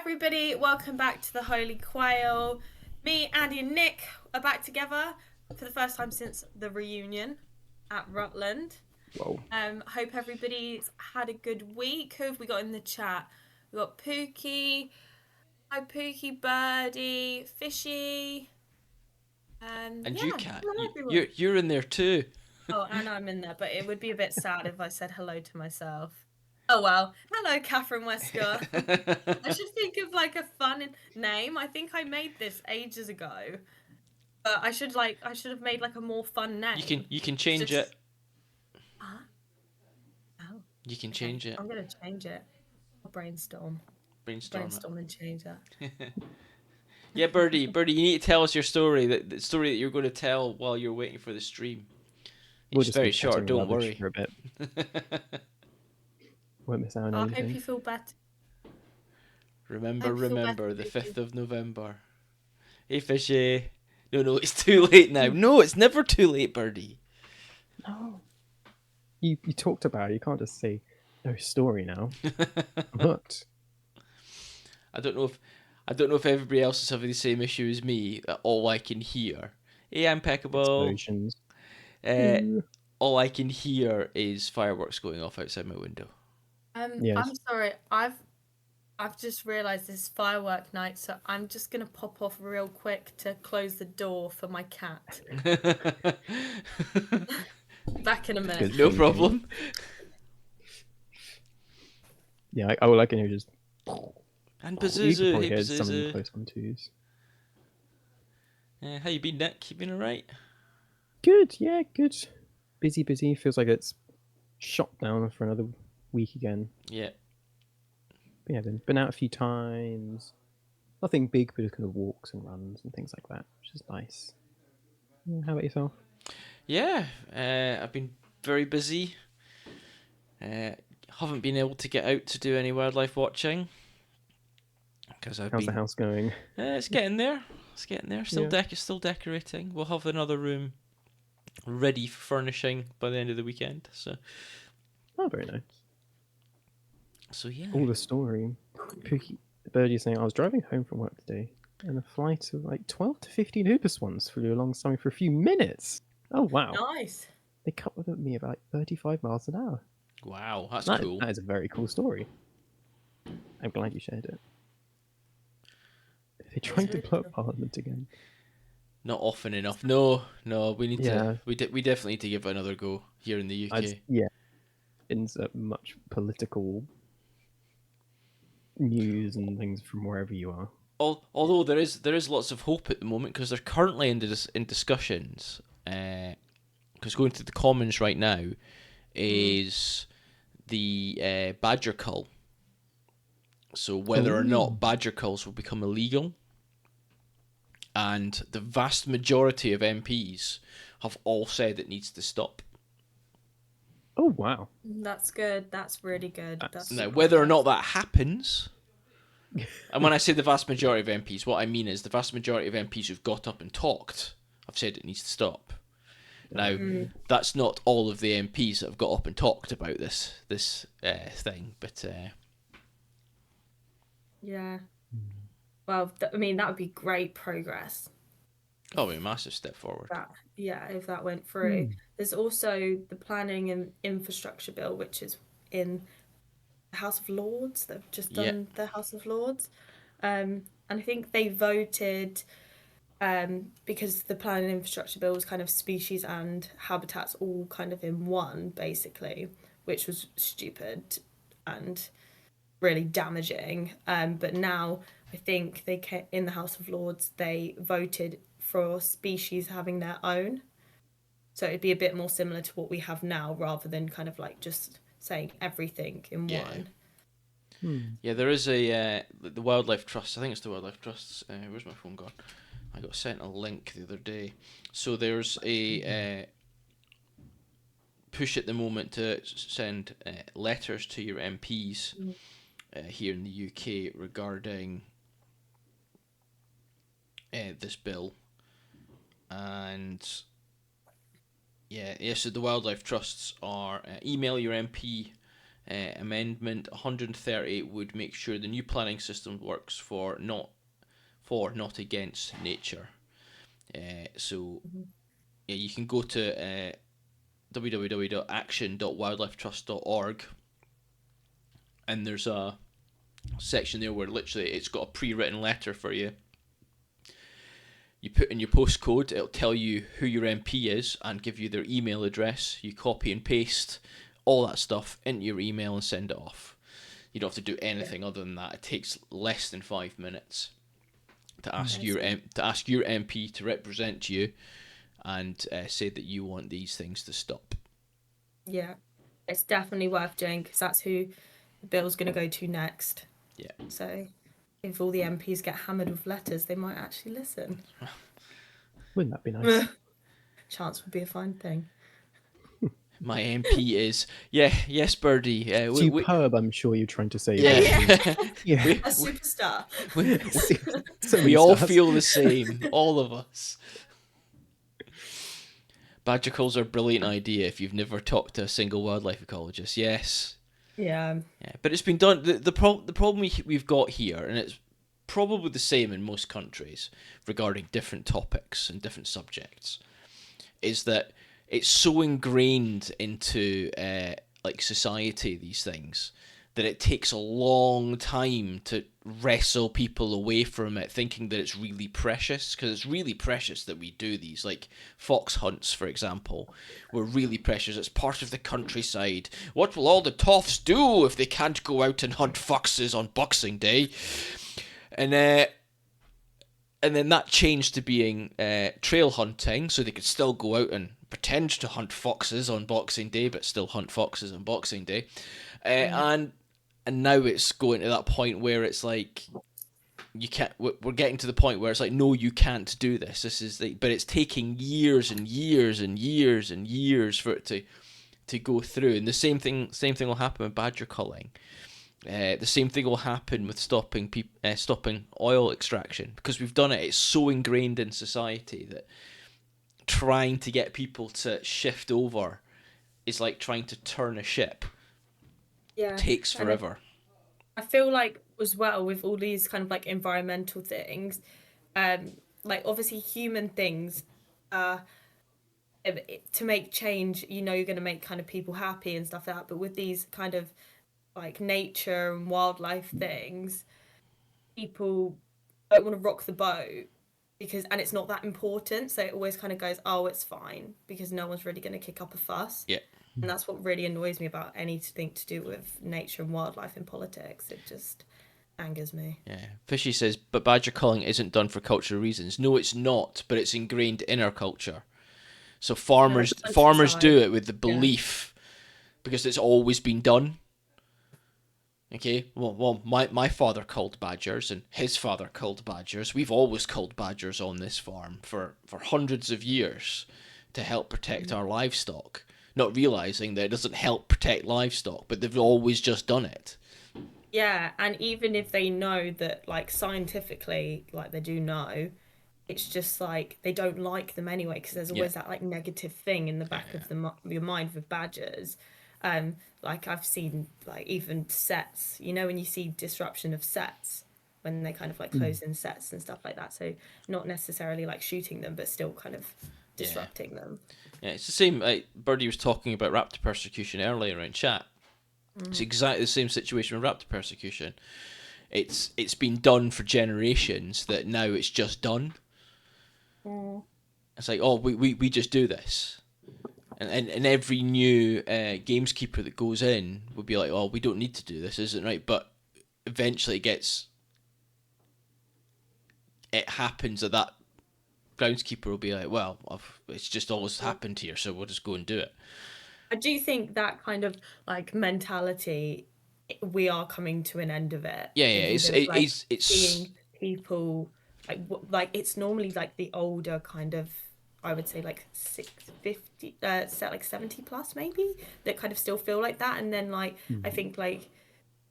everybody, welcome back to the Holy Quail. Me, Andy, and Nick are back together for the first time since the reunion at Rutland. Whoa. Hope everybody's had a good week. Who have we got in the chat? We got Pookie, hi Pookie, Birdie, Fishy, And yeah, you, Kat, hello everyone. you're in there too. Oh, and I'm in there, but it would be a bit sad if I said hello to myself. Oh well, hello, Catherine Wesker. I should think of like a fun name. I think I made this ages ago, but I should have made like a more fun name. You can change Just... it. Huh? Oh. You can Okay. change it. I'm gonna change it. I'll brainstorm Brainstorm and change that. Yeah, Birdie, you need to tell us your story. The story that you're going to tell while you're waiting for the stream. We'll It's just very be short. chatting Don't rubbish worry. for a bit. Won't miss out on I anything. hope you feel better. Remember the Fishy. 5th of November. Hey, Fishy. No, it's too late now. No, it's never too late, Birdie. No. You talked about it. You can't just say no story now. What? I don't know if everybody else is having the same issue as me. That all I can hear. Hey, impeccable. Explosions. All I can hear is fireworks going off outside my window. Yes. I'm sorry. I've just realised this is firework night, so I'm just gonna pop off real quick to close the door for my cat. Back in a minute. Good No thinking. problem. Yeah, all I can hear is just... And You could Pazuzu, probably hey hear some Pazuzu. close one twos. How you been, Nick? You been alright? Good, yeah, good. Busy. Feels like it's shot down for another week again. Yeah. But yeah, been out a few times. Nothing big, but just kind of walks and runs and things like that, which is nice. Yeah, how about yourself? Yeah, I've been very busy. Haven't been able to get out to do any wildlife watching because How's the house going? It's getting there. Still still decorating. We'll have another room ready for furnishing by the end of the weekend. So Oh, very nice. yeah. All the story. Pookie, Birdie saying, I was driving home from work today, and a flight of like 12 to 15 Uber swans flew alongside me for a few minutes. Oh, wow. Nice. They cut with me about 35 miles an hour. Wow, that's cool. That is a very cool story. I'm glad you shared it. They're trying to blow up Parliament again. Not often enough. No, we need Yeah. to. We definitely need to give it another go here in the UK. Insert much political news and things from wherever you are. Although there is lots of hope at the moment because they're currently in discussions. Because going to the Commons right now is the badger cull. So whether or not badger culls will become illegal, and the vast majority of MPs have all said it needs to stop. Oh, wow. That's good. That's really good. Now, whether or not that happens, and when I say the vast majority of MPs, what I mean is the vast majority of MPs who've got up and talked have said it needs to stop. Now, that's not all of the MPs that have got up and talked about this thing, but... Yeah. Well, that would be great progress. Oh, a massive step forward. If that went through. There's also the Planning and Infrastructure Bill, which is in the House of Lords. They've just done the House of Lords. And I think they voted because the Planning and Infrastructure Bill was kind of species and habitats all kind of in one, basically, which was stupid and really damaging. But now I think in the House of Lords they voted for species having their own, so it'd be a bit more similar to what we have now rather than kind of like just saying everything in one. Yeah, there is the Wildlife Trust. I think it's the Wildlife Trust's. Where's my phone gone? I got sent a link the other day. So there's a push at the moment to send letters to your MPs here in the UK regarding this bill. And so the Wildlife Trusts are email your MP Amendment 138 would make sure the new planning system works for, not against nature. So yeah, you can go to www.action.wildlifetrust.org, and there's a section there where literally it's got a pre-written letter for you. You put in your postcode, it'll tell you who your MP is and give you their email address. You copy and paste all that stuff into your email and send it off. You don't have to do anything other than that. It takes less than 5 minutes to ask your MP to represent you and say that you want these things to stop. Yeah, it's definitely worth doing because that's who the bill's going to go to next. Yeah. So if all the MPs get hammered with letters, they might actually listen. Wouldn't that be nice? Chance would be a fine thing. My MP is yes, Birdie. Superb, I'm sure you're trying to say. Yeah. A superstar. We all feel the same, all of us. Badger calls are a brilliant idea if you've never talked to a single wildlife ecologist. Yes. Yeah. But it's been done. The problem we've got here, and it's probably the same in most countries regarding different topics and different subjects, is that it's so ingrained into like society, these things, that it takes a long time to wrestle people away from it, thinking that it's really precious, because it's really precious that we do these, like fox hunts, for example, were really precious. It's part of the countryside. What will all the toffs do if they can't go out and hunt foxes on Boxing Day? And then that changed to being trail hunting, so they could still go out and pretend to hunt foxes on Boxing Day, but still hunt foxes on Boxing Day. And now it's going to that point where it's like, you can't. We're getting to the point where it's like, no, you can't do this. This is but it's taking years and years and years and years for it to go through. And the same thing will happen with badger culling. The same thing will happen with stopping oil extraction, because we've done it. It's so ingrained in society that trying to get people to shift over is like trying to turn a ship. Yeah. Takes forever. I feel like as well with all these kind of like environmental things, like obviously human things, to make change, you're going to make kind of people happy and stuff like that. But with these kind of like nature and wildlife things, people don't want to rock the boat and it's not that important, so it always kind of goes, oh, it's fine, because no one's really going to kick up a fuss. Yeah. And that's what really annoys me about anything to do with nature and wildlife in politics. It just angers me. Yeah. Fishy says, but badger culling isn't done for cultural reasons. No, it's not, but it's ingrained in our culture. So farmers do it with the belief, because it's always been done. Okay, well, my father culled badgers, and his father culled badgers. We've always culled badgers on this farm for hundreds of years to help protect our livestock, not realising that it doesn't help protect livestock, but they've always just done it. Yeah, and even if they know that, like, scientifically, like, they do know, it's just, like, they don't like them anyway, because there's always that, like, negative thing in the back of your mind with badgers. Like I've seen like even sets, when you see disruption of sets when they kind of like close in sets and stuff like that. So not necessarily like shooting them, but still kind of disrupting them. Yeah, it's the same. Birdie was talking about raptor persecution earlier in chat. It's exactly the same situation with raptor persecution. It's been done for generations that now it's just done. It's like, oh, we just do this. And every new gameskeeper that goes in would be like, oh, we don't need to do this, isn't right? But eventually it happens that groundskeeper will be like, well, it's just always happened here, so we'll just go and do it. I do think that kind of like mentality, we are coming to an end of it. Yeah, it's seeing people like it's normally like the older kind of, I would say like 50, like 70 plus maybe, that kind of still feel like that. And then like, I think like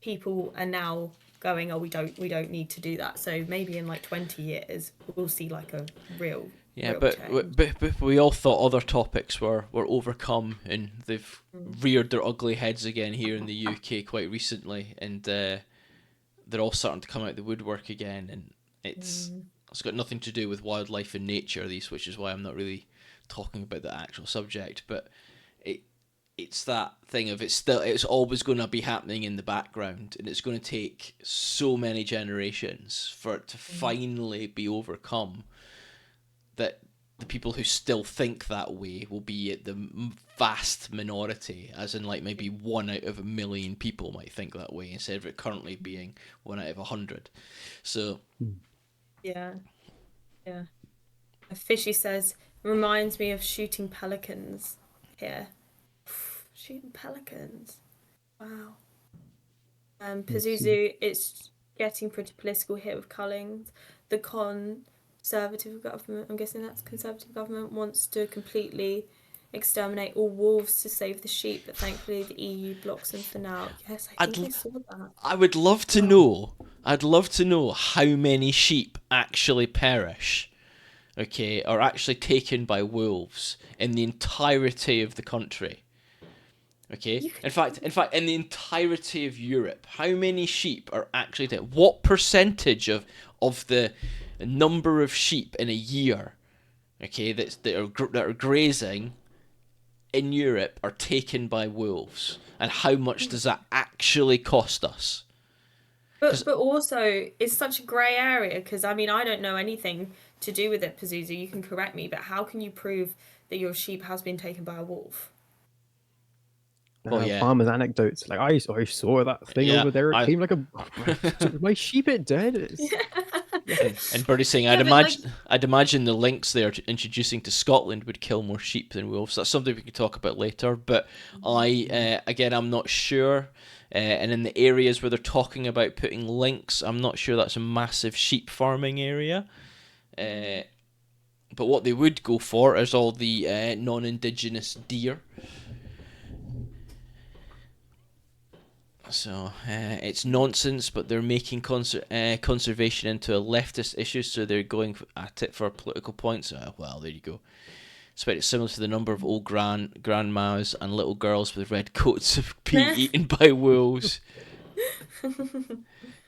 people are now going, oh, we don't need to do that. So maybe in like 20 years, we'll see like a real Yeah, real but, change. but we all thought other topics were overcome, and they've reared their ugly heads again here in the UK quite recently, and they're all starting to come out the woodwork again, and it's got nothing to do with wildlife and nature, which is why I'm not really talking about the actual subject, but it's that thing of it's always going to be happening in the background, and it's going to take so many generations for it to finally be overcome, that the people who still think that way will be at the vast minority, as in like maybe 1 out of 1 million people might think that way, instead of it currently being 1 out of 100. So Yeah. Fishy says, reminds me of shooting pelicans here. Shooting pelicans. Wow. Pazuzu, it's getting pretty political here with Cullings. The Conservative government, I'm guessing that's Conservative government, wants to completely exterminate all wolves to save the sheep, but thankfully the EU blocks them for now. Yes, I think I saw that. I would love to know. I'd love to know how many sheep actually perish, okay, or actually taken by wolves in the entirety of the country. Okay. In fact, in the entirety of Europe, how many sheep are actually dead? What percentage of the number of sheep in a year, okay, that are grazing in Europe are taken by wolves, and how much does that actually cost us? But also, it's such a grey area, because I mean, I don't know anything to do with it, Pazuzu. You can correct me, but how can you prove that your sheep has been taken by a wolf? Well, yeah. Farmers' anecdotes, like I saw that thing over there. It came like my sheep. It did. And Birdie's saying, I'd imagine the links they're introducing to Scotland would kill more sheep than wolves. That's something we can talk about later. But I'm not sure. And in the areas where they're talking about putting links, I'm not sure that's a massive sheep farming area. But what they would go for is all the non-indigenous deer. So it's nonsense, but they're making conservation into a leftist issue, so they're going at it for political points. Well, there you go. It's similar to the number of old grandmas and little girls with red coats being eaten by wolves.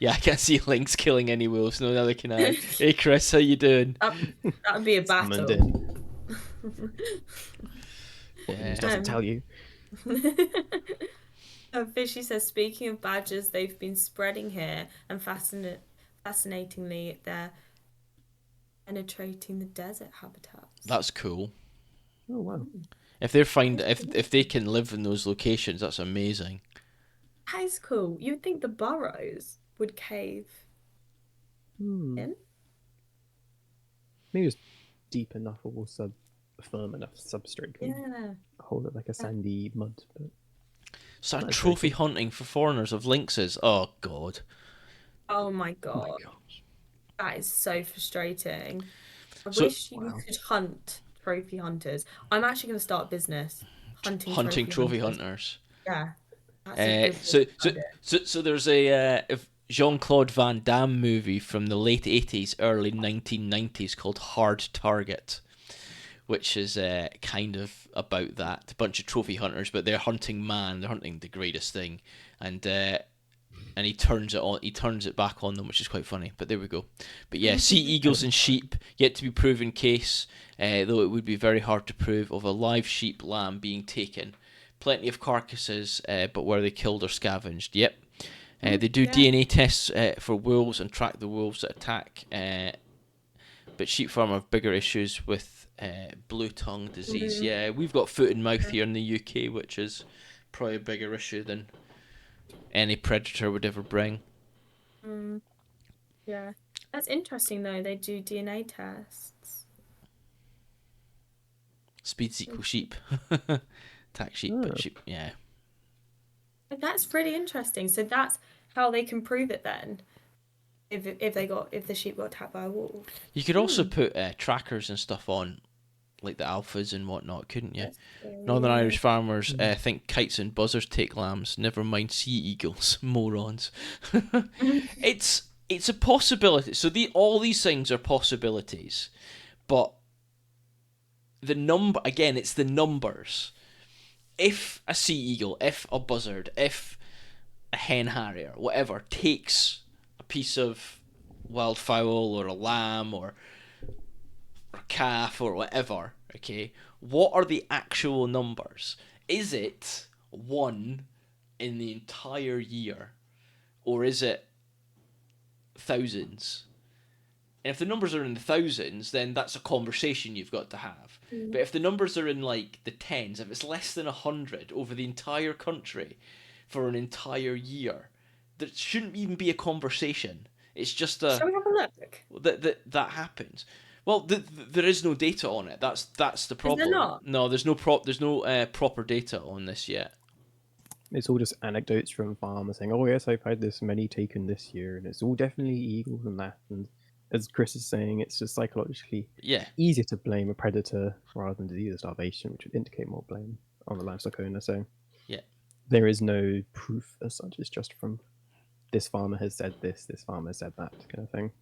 Yeah, I can't see Lynx killing any wolves. No, neither can I. Hey, Chris, how you doing? That would be a battle. Yeah, doesn't tell you. Fishy says, speaking of badgers, they've been spreading here, and fascinatingly, they're penetrating the desert habitats. That's cool. Oh wow! If they can live in those locations, that's amazing. That is cool. You'd think the burrows would cave in. Maybe it's deep enough or firm enough substrate. Yeah. Hold it like a sandy mud. But... Start trophy hunting for foreigners of lynxes. Oh god. Oh my god. Oh my gosh. That is so frustrating. I wish you could hunt trophy hunters. I'm actually going to start a business hunting trophy hunters. Yeah. So there's a Jean-Claude Van Damme movie from the late 80s, early 1990s called Hard Target, which is kind of about that. A bunch of trophy hunters, but they're hunting man. They're hunting the greatest thing, and he turns it back on them, which is quite funny. But there we go. But yeah, sea eagles and sheep, yet to be proven case, though it would be very hard to prove, of a live sheep lamb being taken. Plenty of carcasses, but were they killed or scavenged? Yep. They do DNA tests for wolves and track the wolves that attack. But sheep farm have bigger issues with blue tongue disease. Yeah, we've got foot and mouth here in the UK, which is probably a bigger issue than any predator would ever bring. Yeah, that's interesting though. They do DNA tests. Speeds equal sheep. Attack sheep, but sheep, yeah. That's really interesting. So that's how they can prove it then. If the sheep got attacked by a wolf. You could also put trackers and stuff on, like the alphas and whatnot, couldn't you? Northern Irish farmers think kites and buzzards take lambs. Never mind sea eagles, morons. It's a possibility. So all these things are possibilities, but the number again. It's the numbers. If a sea eagle, if a buzzard, if a hen harrier, whatever, takes a piece of wildfowl or a lamb or a calf or whatever, okay, what are the actual numbers? Is it one in the entire year, or is it thousands? And if the numbers are in the thousands, then that's a conversation you've got to have. But if the numbers are in like the tens, if it's less than 100 over the entire country for an entire year, there shouldn't even be a conversation. It's just a Shall we have a look? that happens. Well, there is no data on it. That's the problem. Is there not? No, there's no proper data on this yet. It's all just anecdotes from farmers saying, "Oh yes, I've had this many taken this year, and it's all definitely eagles and that." And as Chris is saying, it's just psychologically easier to blame a predator rather than disease or starvation, which would indicate more blame on the livestock owner. So there is no proof as such. It's just from this farmer has said this farmer has said that kind of thing.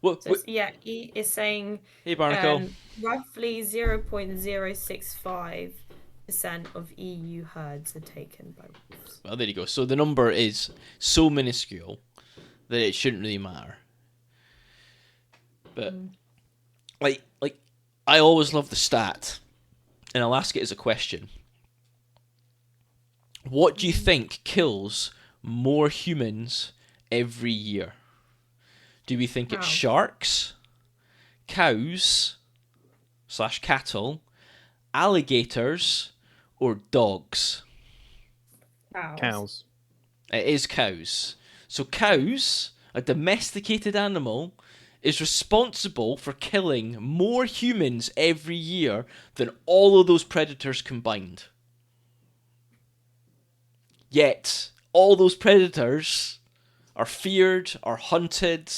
Well, So he is saying hey Barnacle, roughly 0.065% of EU herds are taken by wolves. well there you go. So the number is so minuscule that it shouldn't really matter. But like I always love the stat, and I'll ask it as a question. What do you think kills more humans every year? Do we think it's sharks, cows / cattle, alligators, or dogs? Cows. It is cows. So cows, a domesticated animal, is responsible for killing more humans every year than all of those predators combined. Yet, all those predators are feared, are hunted,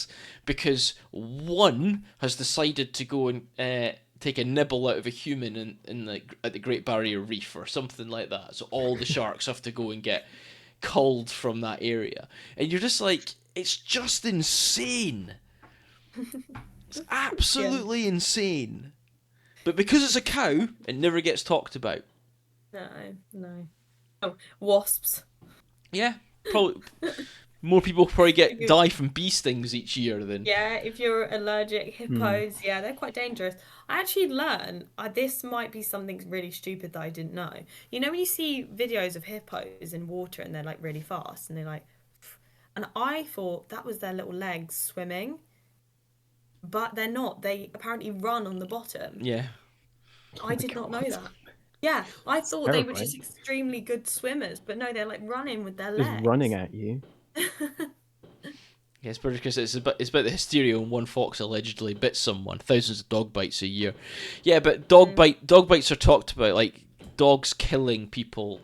because one has decided to go and take a nibble out of a human at the Great Barrier Reef or something like that. So all the sharks have to go and get culled from that area. And you're just like, it's just insane. It's absolutely insane. But because it's a cow, it never gets talked about. No. Oh, wasps. Yeah, probably. More people probably die from bee stings each year than... Yeah, if you're allergic, hippos, they're quite dangerous. I actually learned, this might be something really stupid that I didn't know. You know when you see videos of hippos in water and they're like really fast and they're like... And I thought that was their little legs swimming. But they're not. They apparently run on the bottom. Yeah. I did not know that. Yeah, I thought they were just extremely good swimmers, but no, they're like running with their legs. Just running at you. Yeah, it's because it's about the hysteria when one fox allegedly bit someone. Thousands of dog bites a year. Yeah, but dog bites are talked about. Like dogs killing people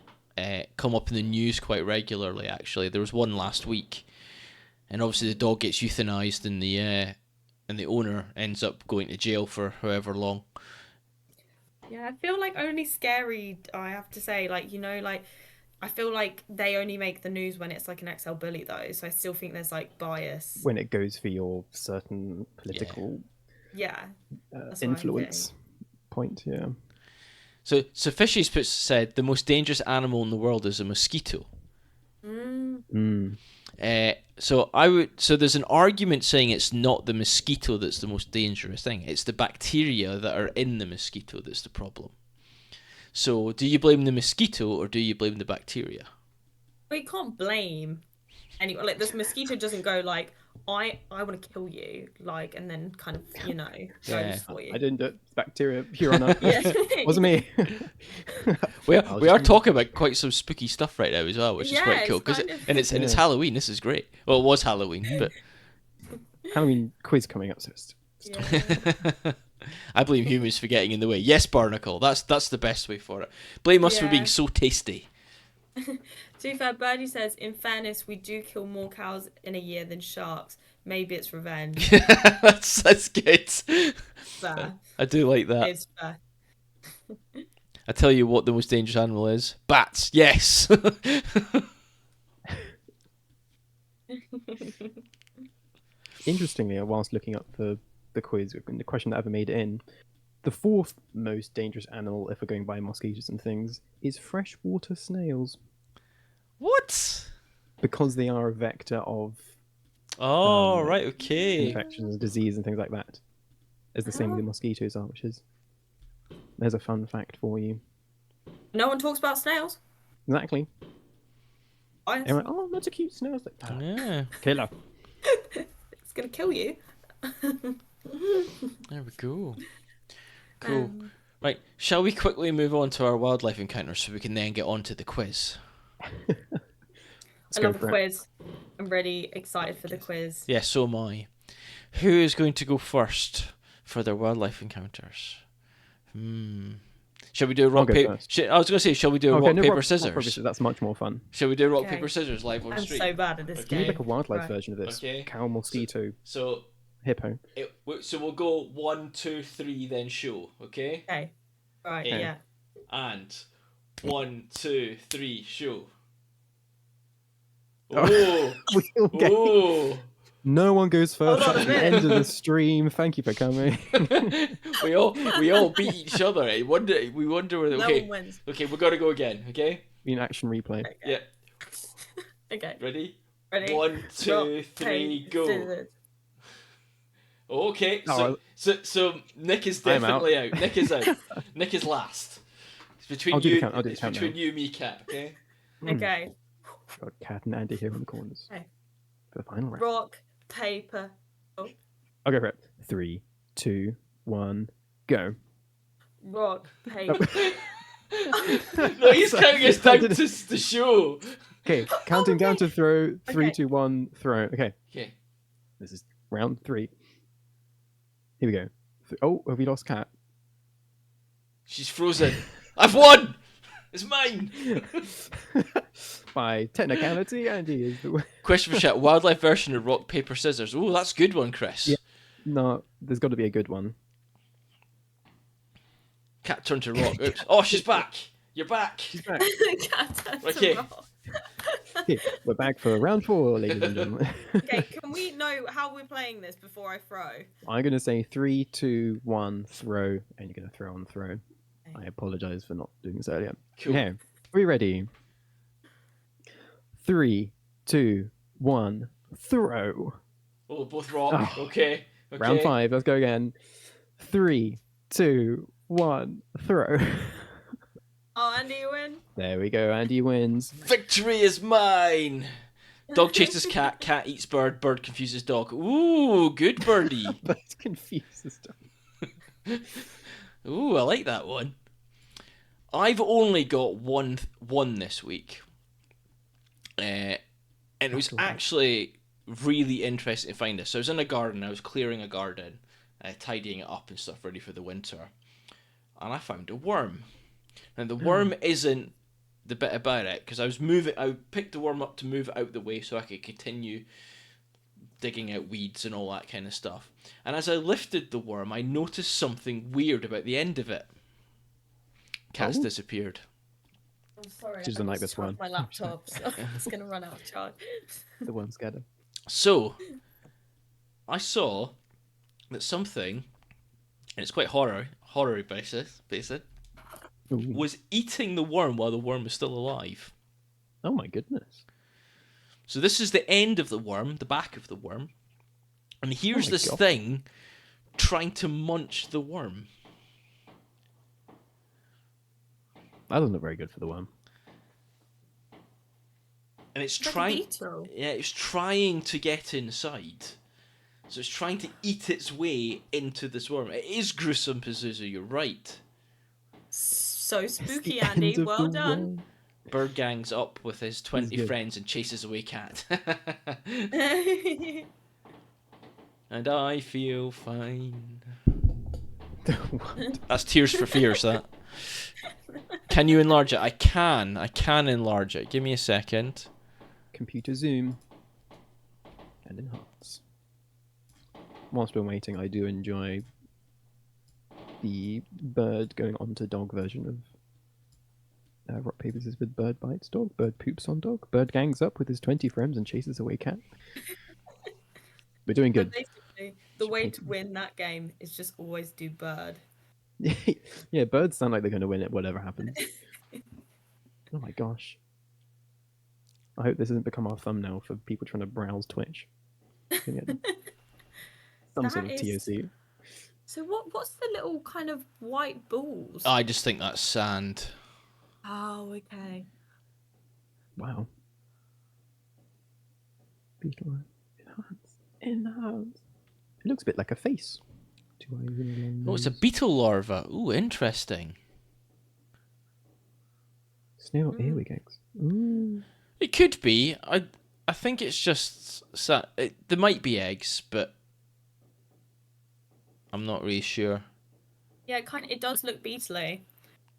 come up in the news quite regularly. Actually, there was one last week, and obviously the dog gets euthanized, and the owner ends up going to jail for however long. Yeah, I feel like only scary. I have to say, like I feel like they only make the news when it's like an XL bully, though. So I still think there's like bias when it goes for your certain political influence point. Yeah. So Fishy's said the most dangerous animal in the world is a mosquito. So there's an argument saying it's not the mosquito that's the most dangerous thing. It's the bacteria that are in the mosquito that's the problem. So do you blame the mosquito or do you blame the bacteria? Well, you can't blame anyone. Like this mosquito doesn't go like, I want to kill you, like, and then kind of, goes for you. I didn't do it. Bacteria, Your Honor. Wasn't me. we are talking about quite some spooky stuff right now as well, which is quite cool. It's Halloween. This is great. Well, it was Halloween, but Halloween quiz coming up, so I blame humans for getting in the way. Yes, Barnacle. That's the best way for it. Blame us for being so tasty. To be fair, Birdie says, in fairness, we do kill more cows in a year than sharks. Maybe it's revenge. that's good. Fair. I do like that. It's fair. I tell you what the most dangerous animal is. Bats. Yes. Interestingly, whilst looking up the quiz, the question that ever made it in, the fourth most dangerous animal, if we're going by mosquitoes and things, is freshwater snails. What? Because they are a vector of right, okay. infections, disease, and things like that. As the same with the mosquitoes are, which is... There's a fun fact for you. No one talks about snails. Exactly. Everyone, oh, that's a cute snail. Like, Yeah. Killer. It's going to kill you. There we go. Cool. Right, shall we quickly move on to our wildlife encounters so we can then get on to the quiz? I love the quiz. I'm really excited for the quiz. Yeah, so am I. Who is going to go first for their wildlife encounters? Shall we do rock, paper? I was going to say, shall we do rock, paper, scissors? That's much more fun. Shall we do rock, paper, scissors live on stream? I'm so bad at this game. We need like a wildlife version of this. Okay. Cow, mosquito, hippo. So we'll go 1, 2, 3, then show. Okay. Okay. Right. Yeah. And 1, 2, 3, show. Oh. Oh. No one goes first at the end of the stream. Thank you for coming. we all beat each other. We wonder whether No one wins. Okay, we're gonna go again. Okay. An action replay. Okay. Yeah. Okay. Ready? Ready. 1, 2, 3, go. Okay. So Nick is definitely out. Nick is out. Nick is last. It's between you, me, Cat. Okay. Okay. Got Cat and Andy here in the corners. Okay. For the final round. Rock, paper. Oh. I'll go for it. 3, 2, 1, go. Rock, paper. No, he's counting us down to show. Okay, counting down to throw. 3, 2, 1, throw. Okay. Okay. This is round 3. Here we go. Oh, have we lost Cat? She's frozen. I've won! It's mine! By technicality, Andy is the winner. Question for chat. Wildlife version of rock, paper, scissors. Oh, that's a good one, Chris. Yeah. No, there's got to be a good one. Cat turned to rock. Oops. Oh, she's back. You're back. She's back. Cat turned Okay. to rock. Okay, we're back for round 4, ladies and gentlemen. Okay, can we know how we're playing this before I throw? I'm going to say 3, 2, 1, throw, and you're going to throw on throw. Okay. I apologize for not doing this earlier. Cool. Okay, are we ready? 3, 2, 1, throw. Oh, both rock. Okay. Round 5, let's go again. 3, 2, 1, throw. Oh, Andy, you win. There we go, Andy wins. Victory is mine. Dog chases cat, cat eats bird, bird confuses dog. Ooh, good birdie. Bird confuses dog. Ooh, I like that one. I've only got one this week. And it was actually really interesting to find this. So I was in a garden, I was clearing a garden, tidying it up and stuff, ready for the winter. And I found a worm. Now the worm isn't the bit about it, because I picked the worm up to move it out the way so I could continue digging out weeds and all that kind of stuff. And as I lifted the worm, I noticed something weird about the end of it. Cat's disappeared. I'm sorry. She doesn't like this one. My laptop, so it's going to run out of charge. The worm scared her. So, I saw that something, and it's quite horror basis, was eating the worm while the worm was still alive. Oh my goodness. So this is the end of the worm, the back of the worm. And here's this thing trying to munch the worm. That doesn't look very good for the worm. And it's trying to get inside. So it's trying to eat its way into this worm. It is gruesome, Pazuzu, you're right. So spooky, Andy. Well done. Bird gangs up with his 20 friends and chases away cat. And I feel fine. That's Tears for Fears, that. Can you enlarge it? I can enlarge it. Give me a second. Computer zoom. And enhance. Whilst we're waiting, I do enjoy the bird going on to dog version of rock, paper, scissors with bird bites dog, bird poops on dog, bird gangs up with his 20 friends and chases away cat. We're doing good. Basically, the way to win that game is just always do bird. Yeah, birds sound like they're going to win it, whatever happens. Oh my gosh. I hope this doesn't become our thumbnail for people trying to browse Twitch. Some sort of TOC. So what's the little kind of white balls? I just think that's sand. Oh, okay. Wow. Beetle enhance. It looks a bit like a face. Oh, it's a beetle larva. Ooh, interesting. Snail earwig eggs. Ooh. It could be. I think it's just there might be eggs, but I'm not really sure. Yeah, it does look beetly.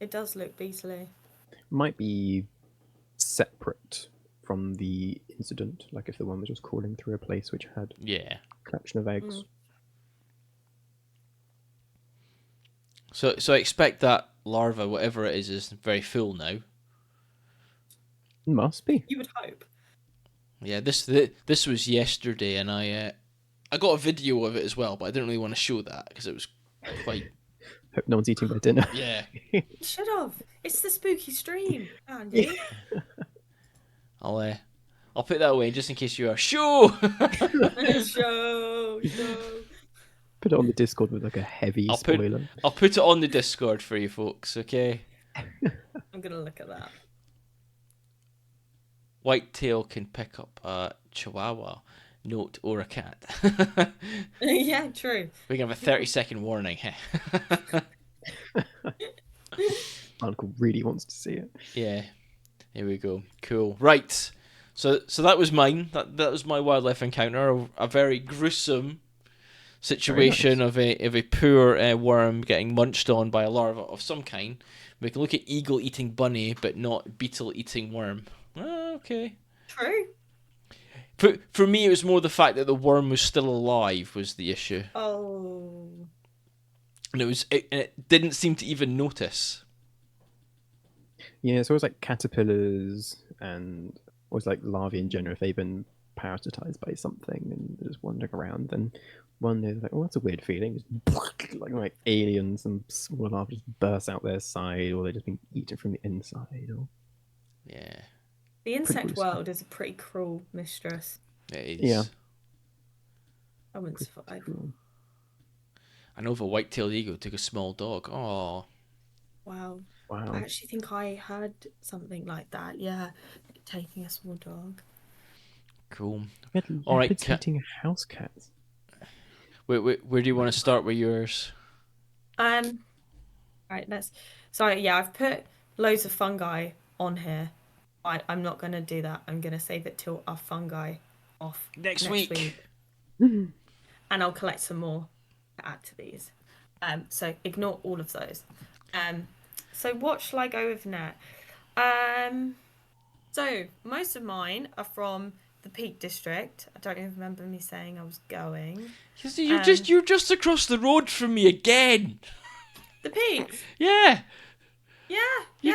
It does look beetly. Might be separate from the incident, like if the one was just crawling through a place which had a collection of eggs. So I expect that larva, whatever it is very full now. Must be. You would hope. Yeah, this was yesterday, and I got a video of it as well, but I didn't really want to show that because it was quite. Hope no one's eating my dinner. Yeah. Should have. It's the spooky stream, Andy. I'll put that away just in case you are show. Show. Put it on the Discord with like a heavy spoiler. I'll put it on the Discord for you folks, okay? I'm gonna look at that. Whitetail can pick up a chihuahua, note, or a cat. Yeah, true. We can have a 30-second warning. Uncle really wants to see it. Yeah. Here we go. Cool. Right. So that was mine. That was my wildlife encounter. A very gruesome situation of a poor worm getting munched on by a larva of some kind. We can look at eagle eating bunny, but not beetle eating worm. Okay. True. For me, it was more the fact that the worm was still alive was the issue. Oh. And it didn't seem to even notice. Yeah, so it was like caterpillars and was like larvae in general. If they've been parasitized by something and they're just wandering around, then one day they're like, "Oh, that's a weird feeling." Just like aliens and small larvae just burst out their side, or they've just been eaten from the inside. Or yeah, the insect world is a pretty cruel mistress. It is. Yeah, I wouldn't survive. I know of a white-tailed eagle took a small dog. Oh. Wow. Wow. I actually think I had something like that. Yeah, taking a small dog. Cool. All right, eating house cats. Where do you want to start with yours? Right, I've put loads of fungi on here. I'm not going to do that. I'm going to save it till our fungi off next week. And I'll collect some more to add to these. So ignore all of those. So what shall I go with now? So most of mine are from the Peak District. I don't even remember me saying I was going. You're just across the road from me again. The Peaks. Yeah. Yeah.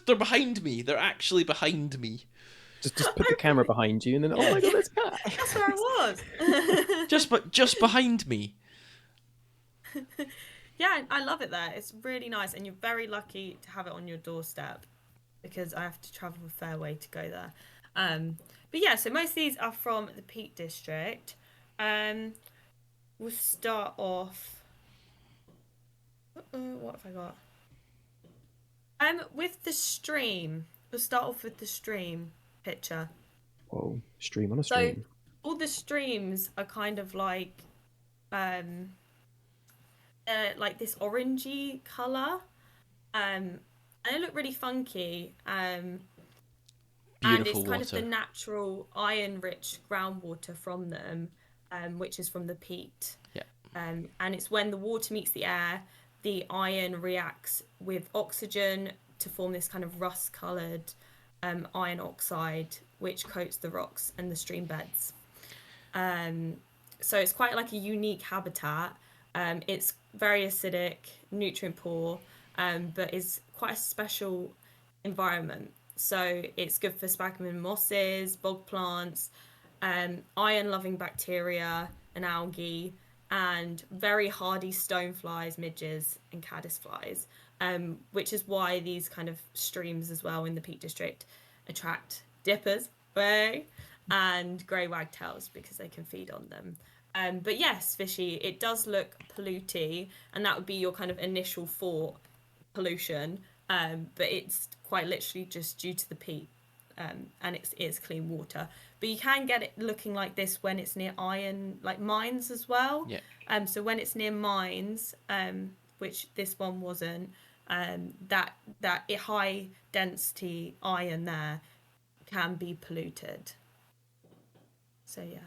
They're behind me. They're actually behind me. Just put the camera behind you, and then oh my god, there's a cat. That's where I was. just behind me. Yeah, I love it there. It's really nice, and you're very lucky to have it on your doorstep because I have to travel a fair way to go there. But yeah, so most of these are from the Peak District. We'll start off. What have I got? With the stream. We'll start off with the stream picture. Whoa, stream on a stream. So all the streams are kind of like this orangey colour. And they look really funky. And it's kind of the natural iron-rich groundwater from them, which is from the peat. Yeah. And it's when the water meets the air, the iron reacts with oxygen to form this kind of rust-coloured iron oxide, which coats the rocks and the stream beds. So it's quite like a unique habitat. It's very acidic, nutrient poor, but is quite a special environment. So it's good for sphagnum mosses, bog plants, iron-loving bacteria and algae, and very hardy stoneflies, midges, and caddisflies, which is why these kind of streams as well in the Peak District attract dippers, and grey wagtails because they can feed on them. But yes, fishy, it does look polluty, and that would be your kind of initial thought, pollution. But it's quite literally just due to the peat, and it is clean water. But you can get it looking like this when it's near iron, like mines as well. Yeah. So when it's near mines, which this one wasn't, that high density iron there can be polluted. So yeah.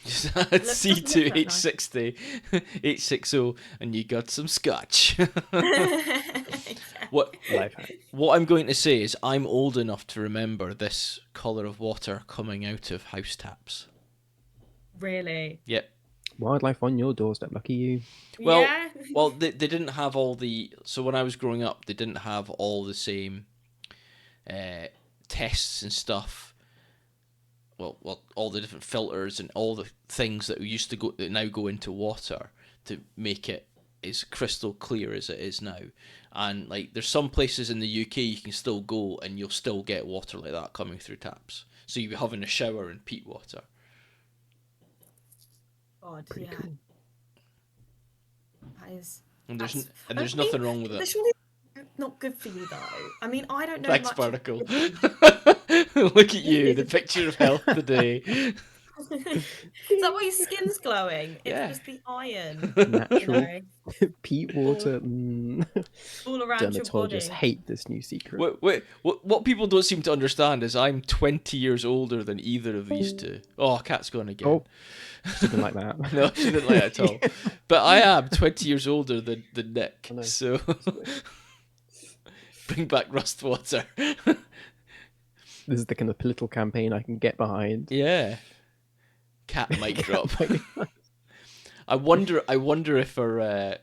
C2H60, 860, and you got some scotch. What I'm going to say is I'm old enough to remember this colour of water coming out of house taps. Really? Yep. Wildlife on your doorstep, lucky you. Well, yeah. well, they didn't have all the... So when I was growing up, they didn't have all the same tests and stuff. Well, all the different filters and all the things that used to that now go into water to make it as crystal clear as it is now. And like, there's some places in the UK you can still go and you'll still get water like that coming through taps. So you'll be having a shower in peat water. God, Pretty cool. That is. And there's nothing wrong with it. Surely not good for you though. I mean, I don't know Thanks, much. Barnacle. Look at you, the picture of health today. Is that why your skin's glowing? Yeah. It's just the iron. Natural peat water. All around your body. Dermatologists hate this new secret. What people don't seem to understand is I'm 20 years older than either of these two. Oh, cat's gone again. Oh, she didn't like that. No, she didn't like it at all. But I am 20 years older than Nick, so bring back Rustwater. This is the kind of political campaign I can get behind. Yeah. Cat mic drop. I wonder if her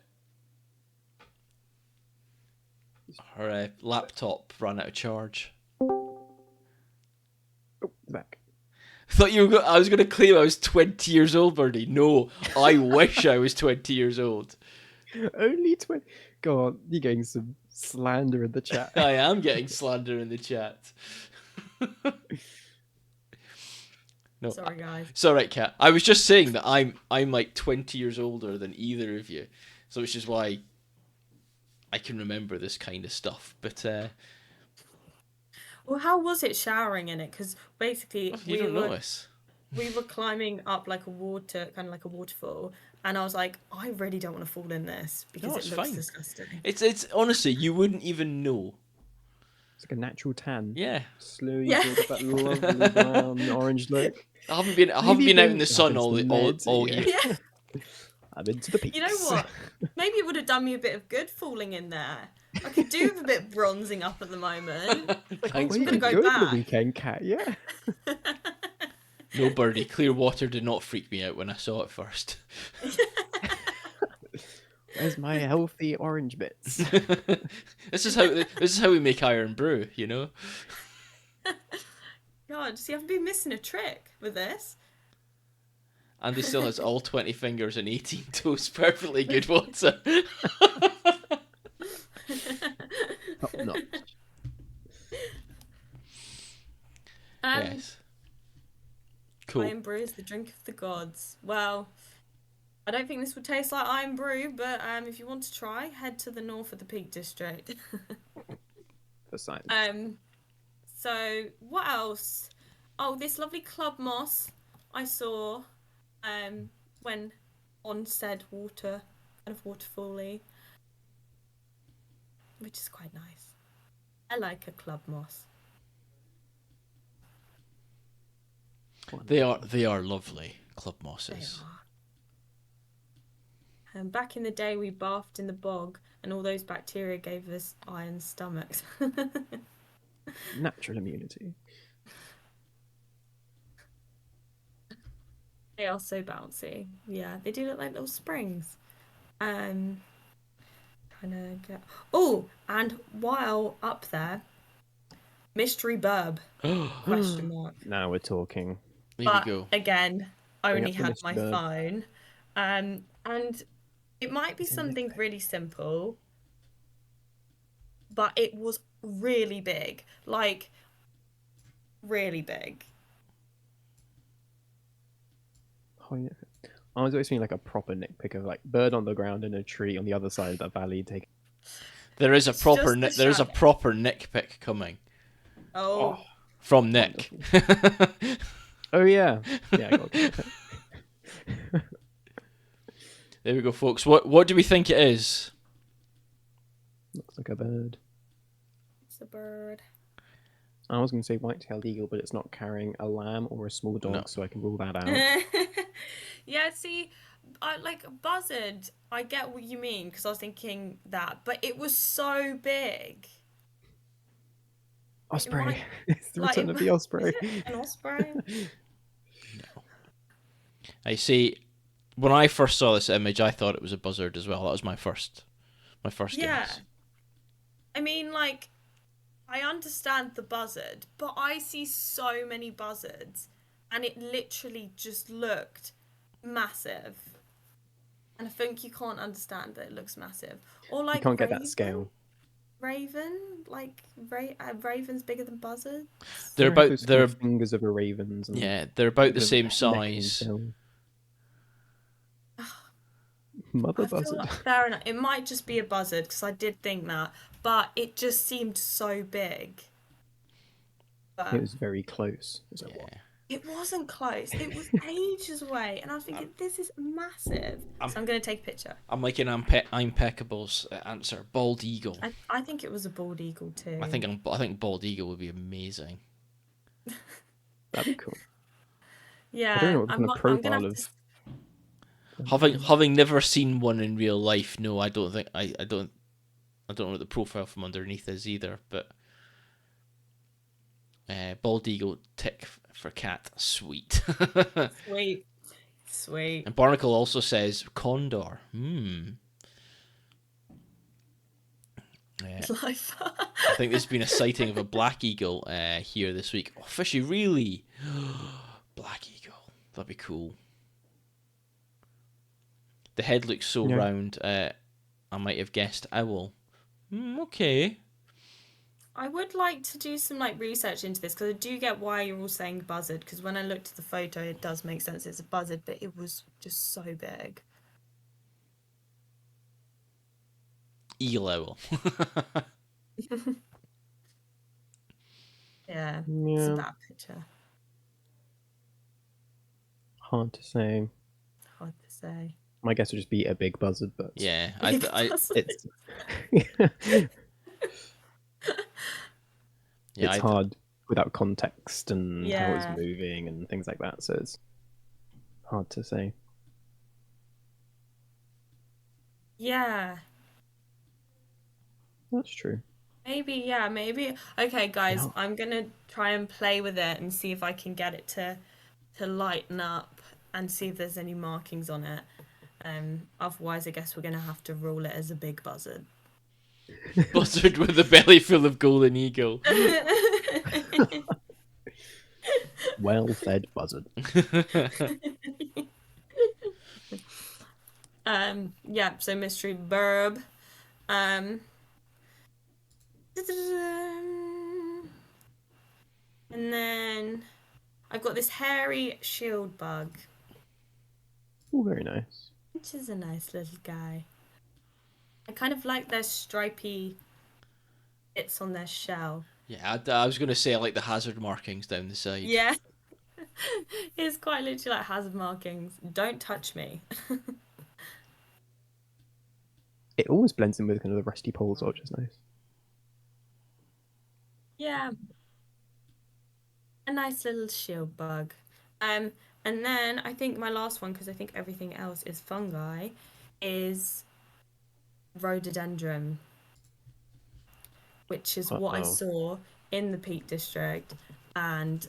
laptop ran out of charge. Oh, back. I was going to claim I was 20 years old, Birdie. No, I wish I was 20 years old. Only 20. Go on, you're getting some slander in the chat. I am getting slander in the chat. No, sorry, guys. It's all right, Kat. I was just saying that I'm like 20 years older than either of you, so which is why I can remember this kind of stuff. But well, how was it showering in it? Because basically, you don't notice. We were climbing up like a waterfall, and I was like, I really don't want to fall in this because it looks disgusting. It's honestly, you wouldn't even know. It's like a natural tan. Yeah. Slowly build up that lovely brown orange look. I haven't been out in the sun all year. Yeah. I'm into the peaks. You know what? Maybe it would have done me a bit of good falling in there. I could do with a bit of bronzing up at the moment. I'm gonna go back the weekend, Cat. Yeah. No, Birdie. Clear water did not freak me out when I saw it first. Where's my healthy orange bits? This is how we make Iron Brew, you know. God, so you haven't been missing a trick with this. Andy still has all 20 fingers and 18 toes. Perfectly good water. Top notch. Yes. Cool. Iron Brew is the drink of the gods. Well, I don't think this would taste like Iron Brew, but if you want to try, head to the north of the Peak District. For science. So what else? Oh, this lovely club moss I saw when on said water, kind of waterfally, which is quite nice. I like a club moss. They are lovely, club mosses. And back in the day, we bathed in the bog, and all those bacteria gave us iron stomachs. Natural immunity. They are so bouncy. Yeah, they do look like little springs. Trying to get. Oh, and while up there, mystery burb? Question mark. Now we're talking. There you go. Again, I only had my burb. phone. And it might be something really simple, but it was really big. Like, really big. Oh, yeah. I was always feeling like a proper nitpick of like bird on the ground in a tree on the other side of the valley. There is a proper nitpick coming. Oh. From Nick. Oh yeah. Yeah, I got it. There we go, folks. What do we think it is? Looks like a bird. It's a bird. I was going to say white-tailed eagle, but it's not carrying a lamb or a small dog, so I can rule that out. Yeah, see, like buzzard, I get what you mean, because I was thinking that, but it was so big. Osprey. It's the return of the osprey. An osprey? No. I see. When I first saw this image, I thought it was a buzzard as well. That was my first guess. I mean, like, I understand the buzzard, but I see so many buzzards, and it literally just looked massive. And I think you can't understand that it looks massive. Or like you can't get that scale. Raven, like ravens bigger than buzzards. They're fingers of a ravens. Yeah, they're about the same size. Mother buzzard. Like, fair enough. It might just be a buzzard because I did think that, but it just seemed so big. It was very close. It wasn't close. It was ages away, and I was thinking, this is massive. So I'm going to take a picture. I'm like an Impeccable's answer. Bald eagle. I think it was a bald eagle too. I think bald eagle would be amazing. That'd be cool. Yeah, I don't know what kind of profile of. Having never seen one in real life, no, I don't think I don't know what the profile from underneath is either. But bald eagle, tick for cat, sweet. Sweet. And Barnacle also says condor. Life. I think there's been a sighting of a black eagle here this week. Oh, fishy, really? Black eagle. That'd be cool. The head looks so round, I might have guessed owl. Okay. I would like to do some research into this because I do get why you're all saying buzzard, because when I looked at the photo it does make sense it's a buzzard, but it was just so big. Eagle owl. Yeah, it's a bad picture. Hard to say. My guess would just be a big buzzard, but yeah, it's it's hard without context and how it's moving and things like that, so it's hard to say. Yeah, that's true. Maybe. Okay, guys, I'm gonna try and play with it and see if I can get it to lighten up and see if there's any markings on it. Otherwise, I guess we're gonna have to rule it as a big buzzard. Buzzard with a belly full of golden eagle. Well-fed buzzard. Yeah. So mystery burb. And then I've got this hairy shield bug. Oh, very nice. Which is a nice little guy. I kind of like their stripy bits on their shell. Yeah, I was going to say I like the hazard markings down the side. Yeah. It's quite literally like hazard markings. Don't touch me. It always blends in with kind of the rusty poles, which is nice. Yeah. A nice little shield bug. And then I think my last one, because I think everything else is fungi, is rhododendron, which is what I saw in the Peak District, and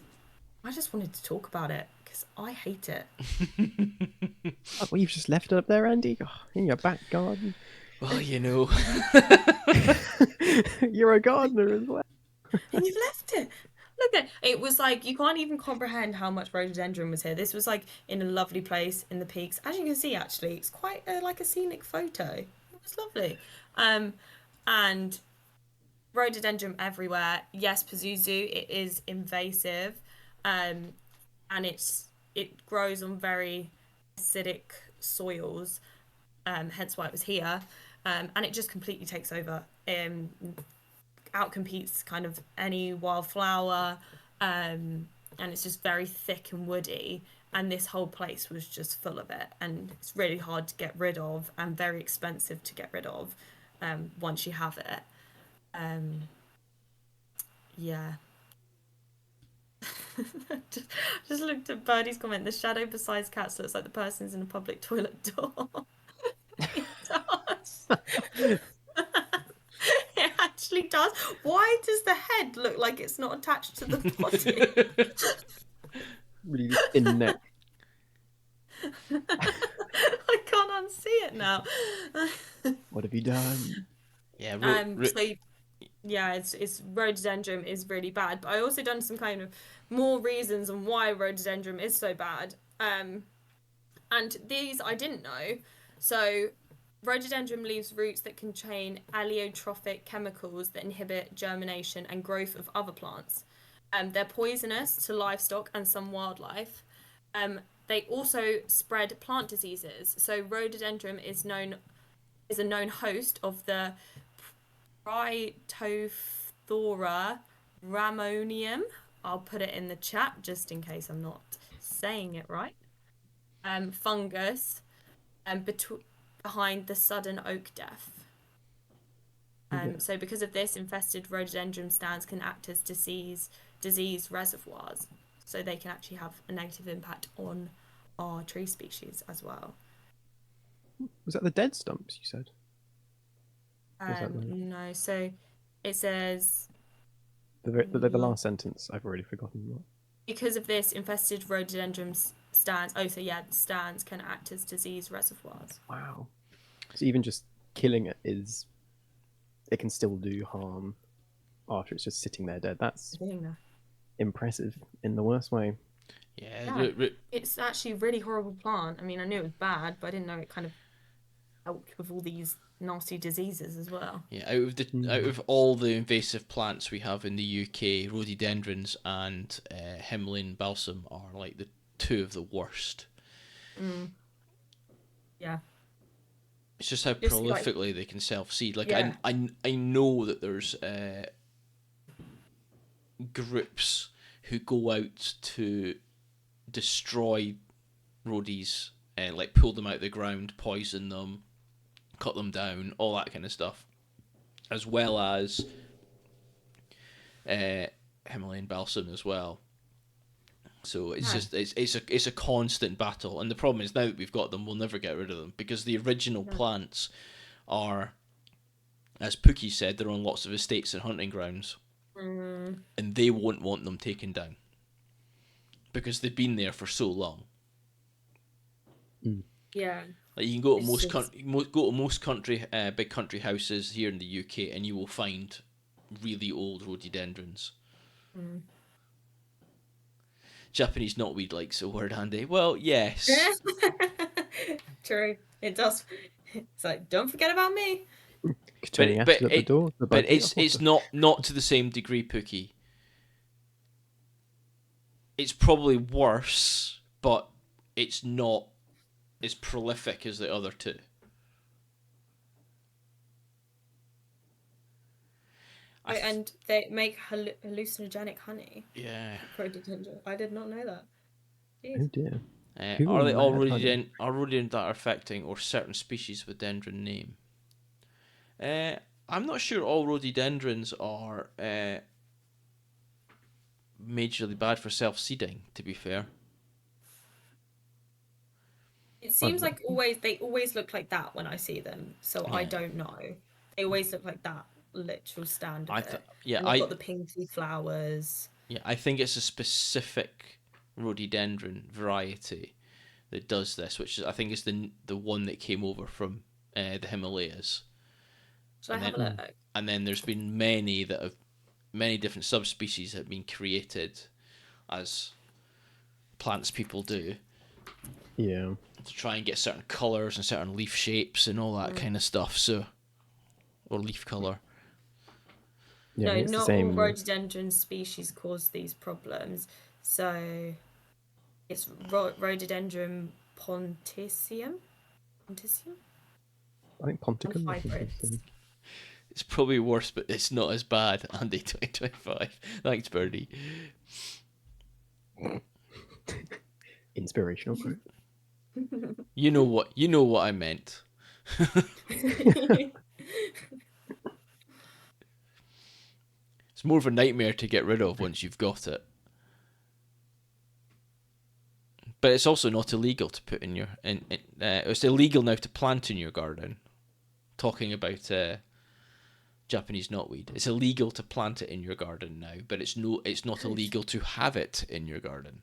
I just wanted to talk about it because I hate it. Well, you've just left it up there, Andy, in your back garden. Well, you know. You're a gardener as well. And you've left it. Look at it was like you can't even comprehend how much rhododendron was here. This was like in a lovely place in the peaks. As you can see, actually, it's quite like a scenic photo. It was lovely. And rhododendron everywhere. Yes, Pazuzu, it is invasive, and it grows on very acidic soils, hence why it was here, and it just completely takes over. Outcompetes kind of any wildflower, and it's just very thick and woody. And this whole place was just full of it, and it's really hard to get rid of, and very expensive to get rid of, once you have it. Um, yeah. just looked at Birdie's comment. The shadow beside cats looks like the person's in a public toilet door. It does. It actually does. Why does the head look like it's not attached to the body? Really thin neck. I can't unsee it now. What have you done? Yeah. Yeah, it's rhododendron is really bad. But I also done some kind of more reasons on why rhododendron is so bad. And these I didn't know. So rhododendron leaves roots that contain allelotrophic chemicals that inhibit germination and growth of other plants. They're poisonous to livestock and some wildlife. They also spread plant diseases. So rhododendron is a known host of the Phytophthora rhamonium. I'll put it in the chat just in case I'm not saying it right. Fungus, behind the sudden oak death. So because of this, infested rhododendron stands can act as disease reservoirs. So they can actually have a negative impact on our tree species as well. Was that the dead stumps you said? No, so it says the last sentence. I've already forgotten what. Because of this, infested rhododendron stands. Oh, so yeah, stands can act as disease reservoirs. Wow. So even just killing it it can still do harm after it's just sitting there dead. That's impressive in the worst way. Yeah. It's actually a really horrible plant. I mean, I knew it was bad, but I didn't know it kind of helped with all these nasty diseases as well. Yeah, out of all the invasive plants we have in the UK, rhododendrons and Himalayan balsam are like the two of the worst. Yeah. It's just how prolifically they can self-seed. Like I know that there's groups who go out to destroy roadies, like pull them out of the ground, poison them, cut them down, all that kind of stuff, as well as Himalayan balsam as well. So it's just it's a constant battle, and the problem is now that we've got them, we'll never get rid of them because the original plants are, as Pookie said, they're on lots of estates and hunting grounds, and they won't want them taken down because they've been there for so long. Yeah. Like you can go to most big country houses here in the UK, and you will find really old rhododendrons. Japanese knotweed likes a word, Andy. Well, yes. True. It does. It's like, don't forget about me. But it's not to the same degree, Pookie. It's probably worse, but it's not as prolific as the other two. And they make hallucinogenic honey. Yeah. Rhododendron. I did not know that. Jeez. Oh dear. Are they all rhododendron that are affecting or certain species with dendron name? I'm not sure all rhododendrons are majorly bad for self-seeding, to be fair. It seems like they always look like that when I see them, so I don't know. They always look like that literal stand of it. And they've got the pinky flowers. Yeah, I think it's a specific rhododendron variety that does this, which I think is the one that came over from the Himalayas. Should I have a look? And then there's been many that have many different subspecies have been created, as plants people do. Yeah. To try and get certain colours and certain leaf shapes and all that kind of stuff. So, or leaf colour. Yeah, no, it's not the same. all rhododendron species cause these problems. So it's rhododendron ponticum. Ponticum? I think Ponticum. Hybrids. It's probably worse, but it's not as bad. Andy 2025. Thanks, Birdie. Inspirational quote. You know what I meant. It's more of a nightmare to get rid of once you've got it. But it's also not illegal to put in your. It's illegal now to plant in your garden. Talking about Japanese knotweed, it's illegal to plant it in your garden now, but it's not illegal to have it in your garden.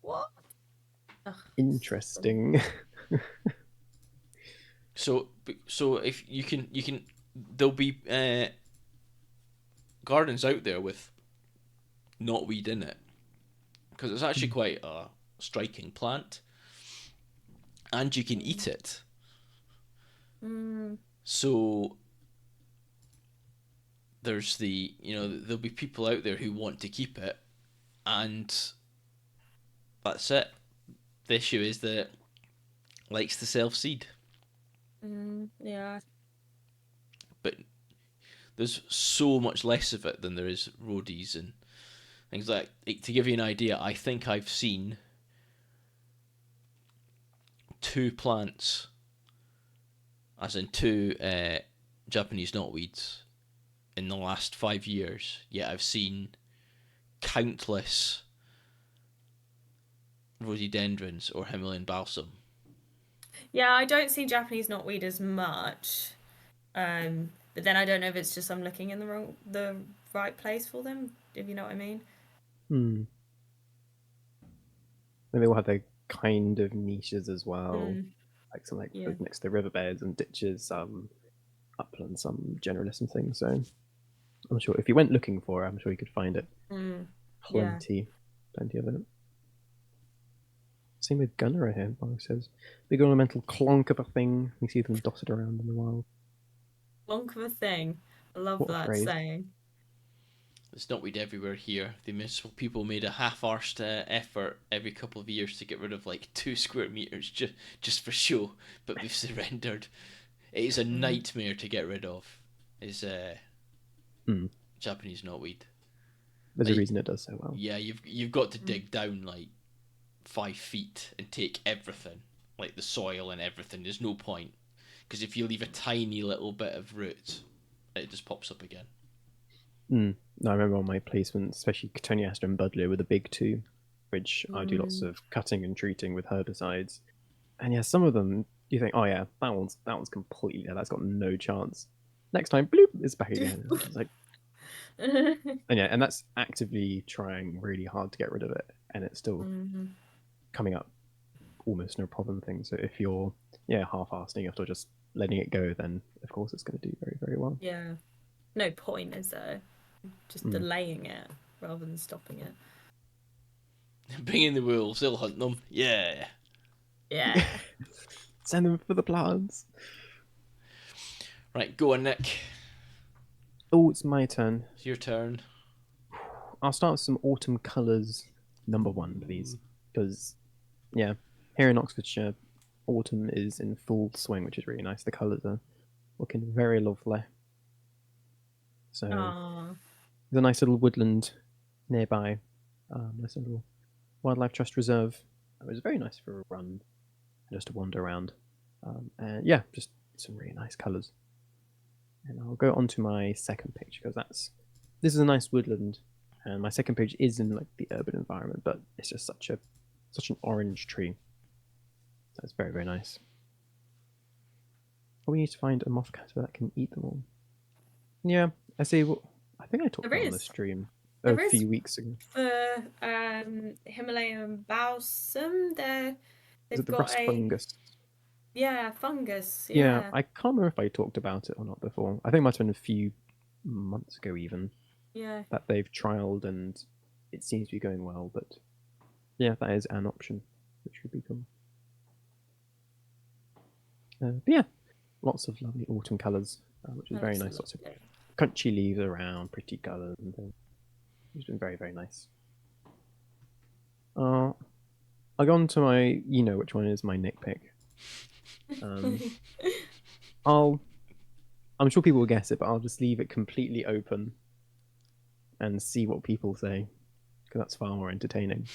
What? Interesting. So if you can, there'll be gardens out there with knotweed in it, because it's actually quite a striking plant, and you can eat it. So there's there'll be people out there who want to keep it, and that's it. The issue is that it likes to self-seed. Yeah. But there's so much less of it than there is roadies and things like. To give you an idea, I think I've seen 2 plants, as in 2 Japanese knotweeds, in the last 5 years. Yet I've seen countless rhododendrons or Himalayan balsam. Yeah, I don't see Japanese knotweed as much. But then I don't know if it's just I'm looking in the right place for them, if you know what I mean. And they all have their kind of niches as well. Like some next to the riverbeds and ditches, uplands, some generalists and things. So I'm sure if you went looking for it, I'm sure you could find it. Plenty of it. Same with Gunner here. Mark says, big ornamental clonk of a thing. We see them dotted around in the wild. Clonk of a thing. I love that saying. There's knotweed everywhere here. The municipal people made a half-arsed effort every couple of years to get rid of like 2 square meters just for show, but we've surrendered. It is a nightmare to get rid of. Is Japanese knotweed. There's a reason it does so well. Yeah, you've got to dig down like 5 feet and take everything, like the soil and everything. There's no point, because if you leave a tiny little bit of root, it just pops up again. No, I remember on my placements, especially Cotoneaster and Buddleia were the big 2, which I do lots of cutting and treating with herbicides. And yeah, some of them you think, oh yeah, that one's completely, that's got no chance. Next time, bloop, it's back again. It's like, and that's actively trying really hard to get rid of it, and it's still coming up almost no problem thing. So if you're half-assing after just letting it go, then of course it's going to do very, very well. Yeah, no point, is there? Just delaying it rather than stopping it. Bring in the wolves, they'll hunt them. Yeah. Send them for the plants. Right, go on, Nick. Oh, it's my turn. It's your turn. I'll start with some autumn colours. Number 1, please. Because, yeah, here in Oxfordshire, autumn is in full swing, which is really nice. The colours are looking very lovely. So, there's a nice little woodland nearby. Nice little wildlife trust reserve. It was very nice for a run, just to wander around. And yeah, just some really nice colours. And I'll go on to my second page, because this is a nice woodland, and my second page is in like the urban environment, but it's just such an orange tree. So it's very, very nice. But we need to find a moth caterpillar that can eat them all. Yeah, I see. Well, I think I talked about it on the stream a few weeks ago. For Himalayan balsam, they've is it the got rust fungus? Yeah, fungus. Yeah, Yeah. I can't remember if I talked about it or not before. I think it might have been a few months ago even Yeah. that they've trialed and it seems to be going well. But yeah, that is an option, which would be cool. But yeah, lots of lovely autumn colours, which is very nice. Lots of crunchy leaves around, pretty colours and things. It's been very, very nice. I'll go on to my, you know which one is my nitpick. I'm sure people will guess it, but I'll just leave it completely open and see what people say, because that's far more entertaining.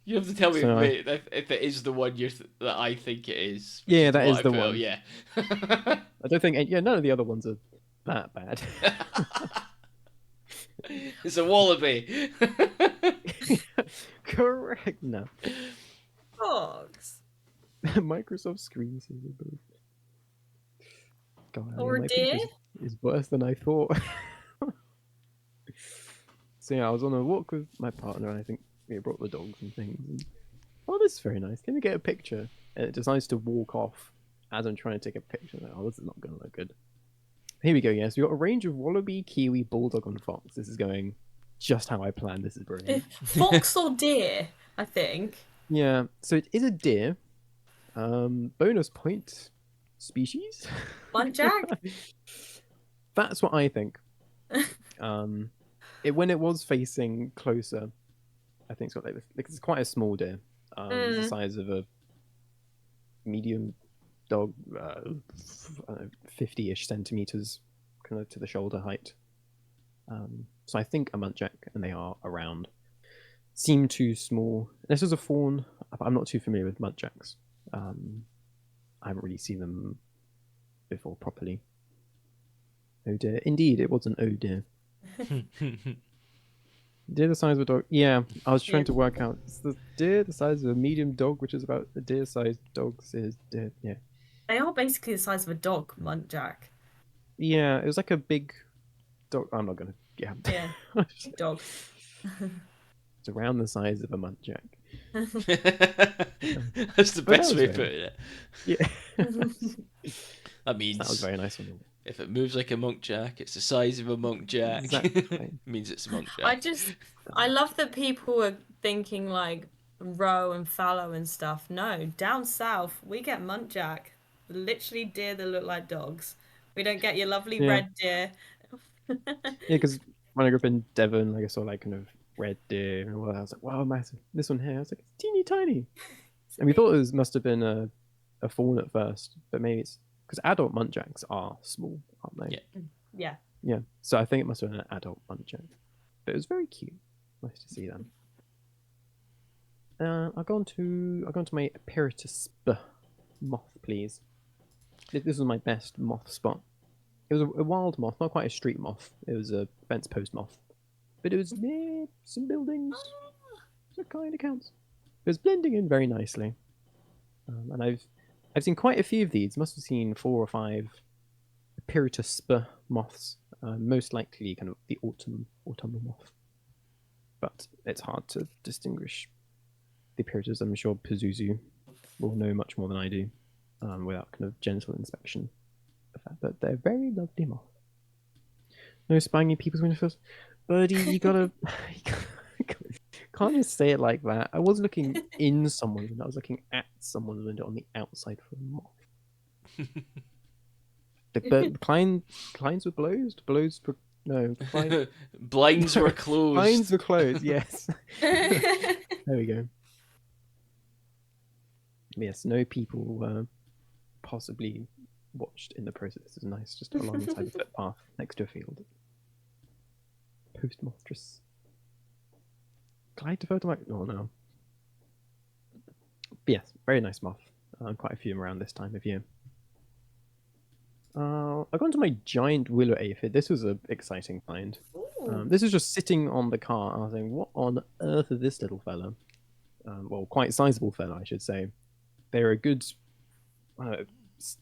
You have to tell me if it is the one that I think it is. Yeah, that is the one. Yeah. I don't think. Yeah, none of the other ones are that bad. It's a wallaby. Correct. No. Dogs. Microsoft screensaver. God, Or a deer is worse than I thought. So yeah, I was on a walk with my partner, and I think we brought the dogs and things. And, oh, this is very nice. Can we get a picture? And it decides to walk off as I'm trying to take a picture. Like, oh, this is not going to look good. Here we go. Yes, we've got a range of wallaby, kiwi, bulldog, and fox. This is going just how I planned. This is brilliant. Fox or deer, I think. Yeah, so it is a deer. Bonus point. Species? Muntjac? That's what I think. When it was facing closer, I think it's got like it's quite a small deer. It's the size of a medium dog, 50-ish centimeters, kind of to the shoulder height. So I think a muntjac, and they are around. Seem too small. This is a fawn. I'm not too familiar with muntjacs. I haven't really seen them before properly. Oh dear. Indeed, it was an oh dear. Deer the size of a dog. Yeah, I was trying to work out. It's the deer the size of a medium dog, which is about the deer-sized dog's is deer. Yeah. They are basically the size of a dog, muntjac. Yeah, it was like a big dog. I'm not gonna. Yeah. Yeah. Dog. It's around the size of a muntjac. That's the best way of putting it. Yeah. That means that was very nice on you. If it moves like a muntjac, it's the size of a muntjac. Exactly. Means it's a muntjac. I love that people are thinking like roe and fallow and stuff. No, down south we get muntjac, literally deer that look like dogs. We don't get your lovely red deer. Yeah, because when I grew up in Devon, like I saw like kind of red deer, and I was like, wow, massive. This one here, I was like, it's teeny tiny. And we thought it must have been a fawn at first, but maybe it's because adult muntjacs are small, aren't they? Yeah. Yeah. So I think it must have been an adult muntjac, but it was very cute. Nice to see them. I'll go on to my Epiritusp moth, please. This was my best moth spot. It was a wild moth, not quite a street moth. It was a fence post moth, but it was near some buildings. So it kind of counts. It was blending in very nicely, and I've seen quite a few of these. Must have seen 4 or 5 Epiritusp moths. Most likely, kind of the autumnal moth. But it's hard to distinguish the Epiritus. I'm sure Pazuzu will know much more than I do, without kind of gentle inspection. But they're very lovely moth. No spying in people's windows. Birdie, you gotta can't just say it like that. I was looking in someone's window. I was looking at someone's window on the outside for a moth. The blinds were closed. Blinds were closed. Blinds were closed. Yes. There we go. Yes, no people possibly watched in the process. This is nice, just alongside a footpath next to a field. Post mothras. Glide to photo. Oh no. But yes, very nice moth. Quite a few around this time of year. I've gone to my giant willow aphid. This was an exciting find. This is just sitting on the car. I was thinking, what on earth is this little fella? Well, quite sizable fella, I should say. They're a good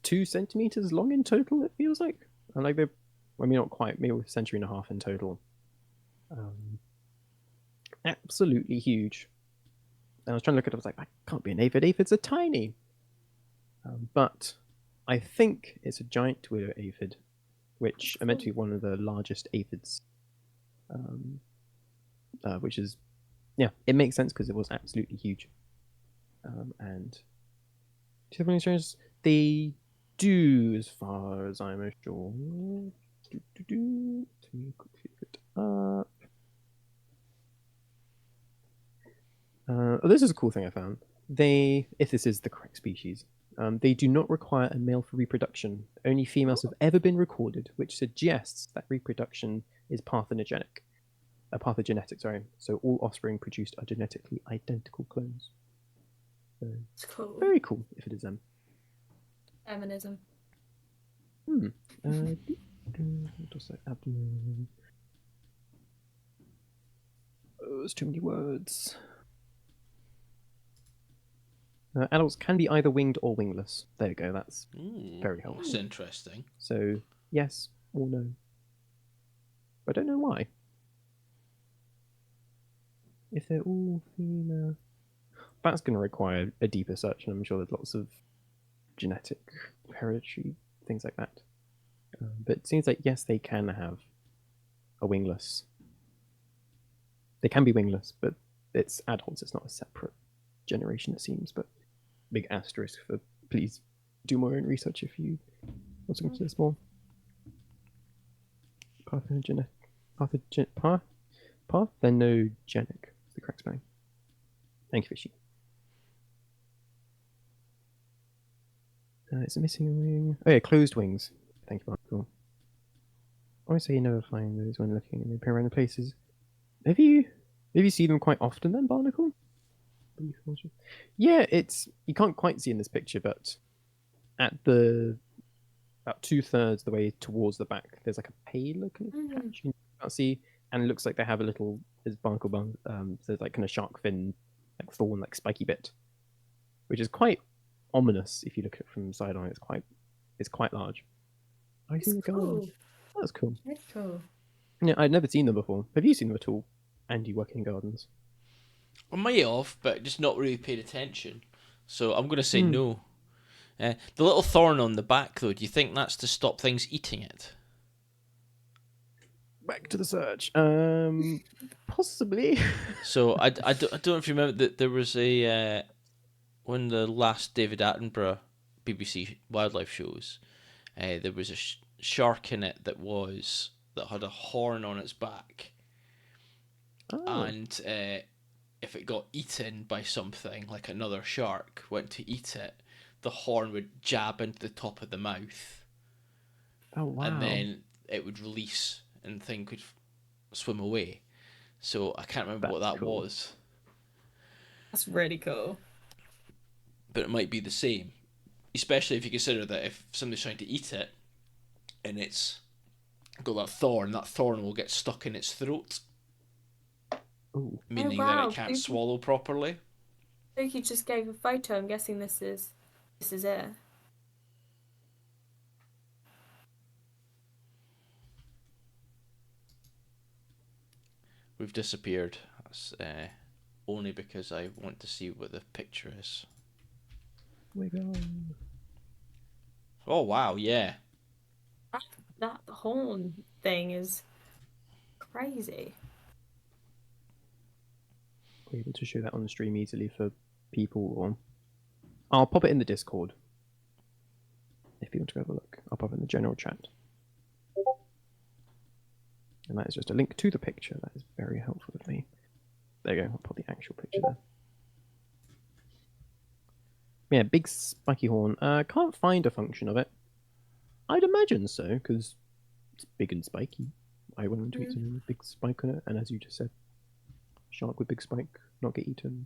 2 centimeters long in total, it feels like. And like not quite, maybe a century and a half in total. Absolutely huge. And I was trying to look at it, I was like, that can't be an aphid. Aphids are tiny. But I think it's a giant widow aphid, which are meant to be one of the largest aphids. Which is, yeah, it makes sense because it was absolutely huge. And they do, as far as I'm sure. Let me quickly look it up. This is a cool thing I found. If this is the correct species, they do not require a male for reproduction. Only females have ever been recorded, which suggests that reproduction is parthenogenetic. Sorry. So all offspring produced are genetically identical clones. It's cool. Very cool if it is them. Feminism. Abdomen. Oh, there's too many words. Adults can be either winged or wingless. There you go. That's very helpful. That's interesting. So yes or no. I don't know why. If they're all female, that's going to require a deeper search, and I'm sure there's lots of genetic, hereditary things like that. But it seems like yes, they can have a wingless. They can be wingless, but it's adults. It's not a separate generation, it seems. But big asterisk for please do more own research if you want to consider this more. Parthenogenic. Is the correct spelling. Thank you, Fishy. It's missing a wing. Oh yeah, closed wings. Thank you, Barnacle. I always say you never find those when looking, and they appear around the places. Have you seen them quite often then, Barnacle? Yeah, you can't quite see in this picture, but at about 2/3 the way towards the back, there's like a paler kind of patch you can't see, and it looks like they have a little, as Barnacle says, like kind of shark fin, like thorn, like spiky bit, which is quite ominous if you look at it from side on. It's quite large. It's cool. That's cool. Very cool. Yeah, I'd never seen them before. Have you seen them at all? And you work in gardens? I might have, but just not really paid attention. So I'm going to say no. The little thorn on the back, though, do you think that's to stop things eating it? Back to the search. Possibly. So I don't know if you remember that there was a one of the last David Attenborough BBC wildlife shows. There was a shark in it that had a horn on its back, and if it got eaten by something, like another shark went to eat it, the horn would jab into the top of the mouth. Oh wow! And then it would release, and the thing could swim away. So I can't remember what that was. That's really cool. But it might be the same, especially if you consider that if somebody's trying to eat it, and it's got that thorn will get stuck in its throat. Ooh. Meaning that it can't swallow properly. I think you just gave a photo. I'm guessing this is it. We've disappeared. That's only because I want to see what the picture is. We're gone. Oh wow, yeah. That horn thing is crazy. We're able to show that on the stream easily for people, or I'll pop it in the Discord if you want to have a look. I'll pop it in the general chat. And that is just a link to the picture. That is very helpful with me. There you go. I'll put the actual picture there. Yeah, big spiky horn. Can't find a function of it. I'd imagine so, because it's big and spiky. I wouldn't eat something with big spike on it. And as you just said, shark with big spike, not get eaten.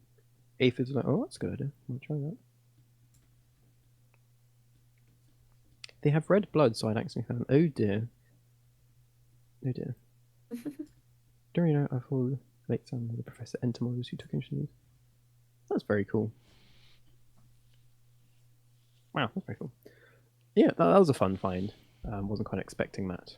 Aphids are like, oh, that's a good idea. I'll try that. They have red blood, so I'd accidentally found. Oh dear. Oh dear. During you know, I followed late son with the Professor Entomologist who took interest in these. That's very cool. Wow, that's very cool. Yeah, that was a fun find. Wasn't quite expecting that.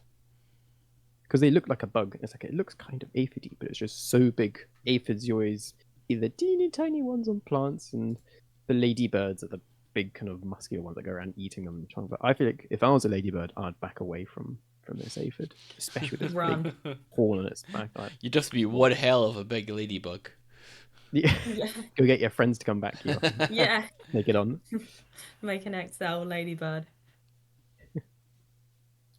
Because they look like a bug. It's like, it looks kind of aphidy, but it's just so big. Aphids, you always the teeny tiny ones on plants, and the ladybirds are the big kind of muscular ones that go around eating them. But I feel like if I was a ladybird, I'd back away from this aphid, especially with this big horn on its back. You'd have to be one hell of a big ladybug. Yeah. Go get your friends to come back here. Yeah. Make it on. Make an Excel ladybird.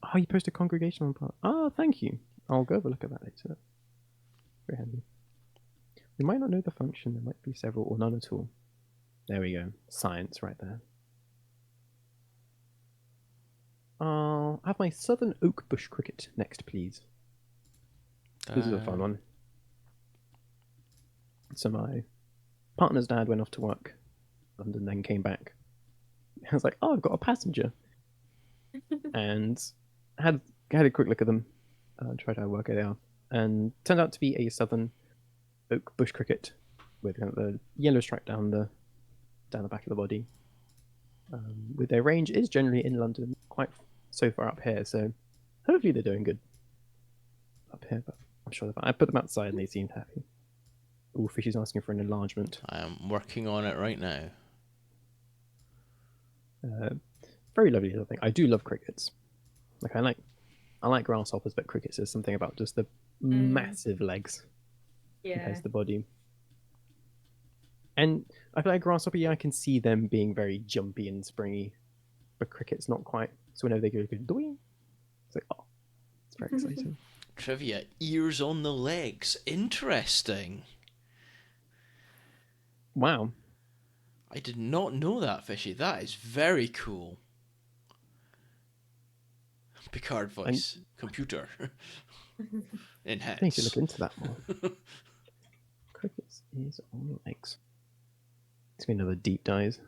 Oh, you post a congregational part. Oh, thank you. I'll go have a look at that later. Very handy. We might not know the function. There might be several or none at all. There we go. Science right there. I'll have my southern oak bush cricket next, please. This is a fun one. So my partner's dad went off to work in London, then came back. I was like, oh, I've got a passenger. And had a quick look at them, tried to work it out, and turned out to be a southern oak bush cricket with kind of the yellow stripe down the back of the body. With their range is generally in London, quite so far up here, so hopefully they're doing good up here, but I'm sure I put them outside and they seemed happy. Ooh, Fishy's asking for an enlargement. I am working on it right now. Very lovely little thing. I do love crickets. Like I like grasshoppers, but crickets, there's something about just the massive legs compared to the body. And I feel like grasshopper, I can see them being very jumpy and springy, but cricket's not quite. So whenever they go doing, it's like, oh, it's very exciting. Trivia: ears on the legs. Interesting. Wow. I did not know that, Fishy. That is very cool. Picard voice. Computer. Enhance. I need to look into that more. Crickets ears on legs. It's going to be another deep dive.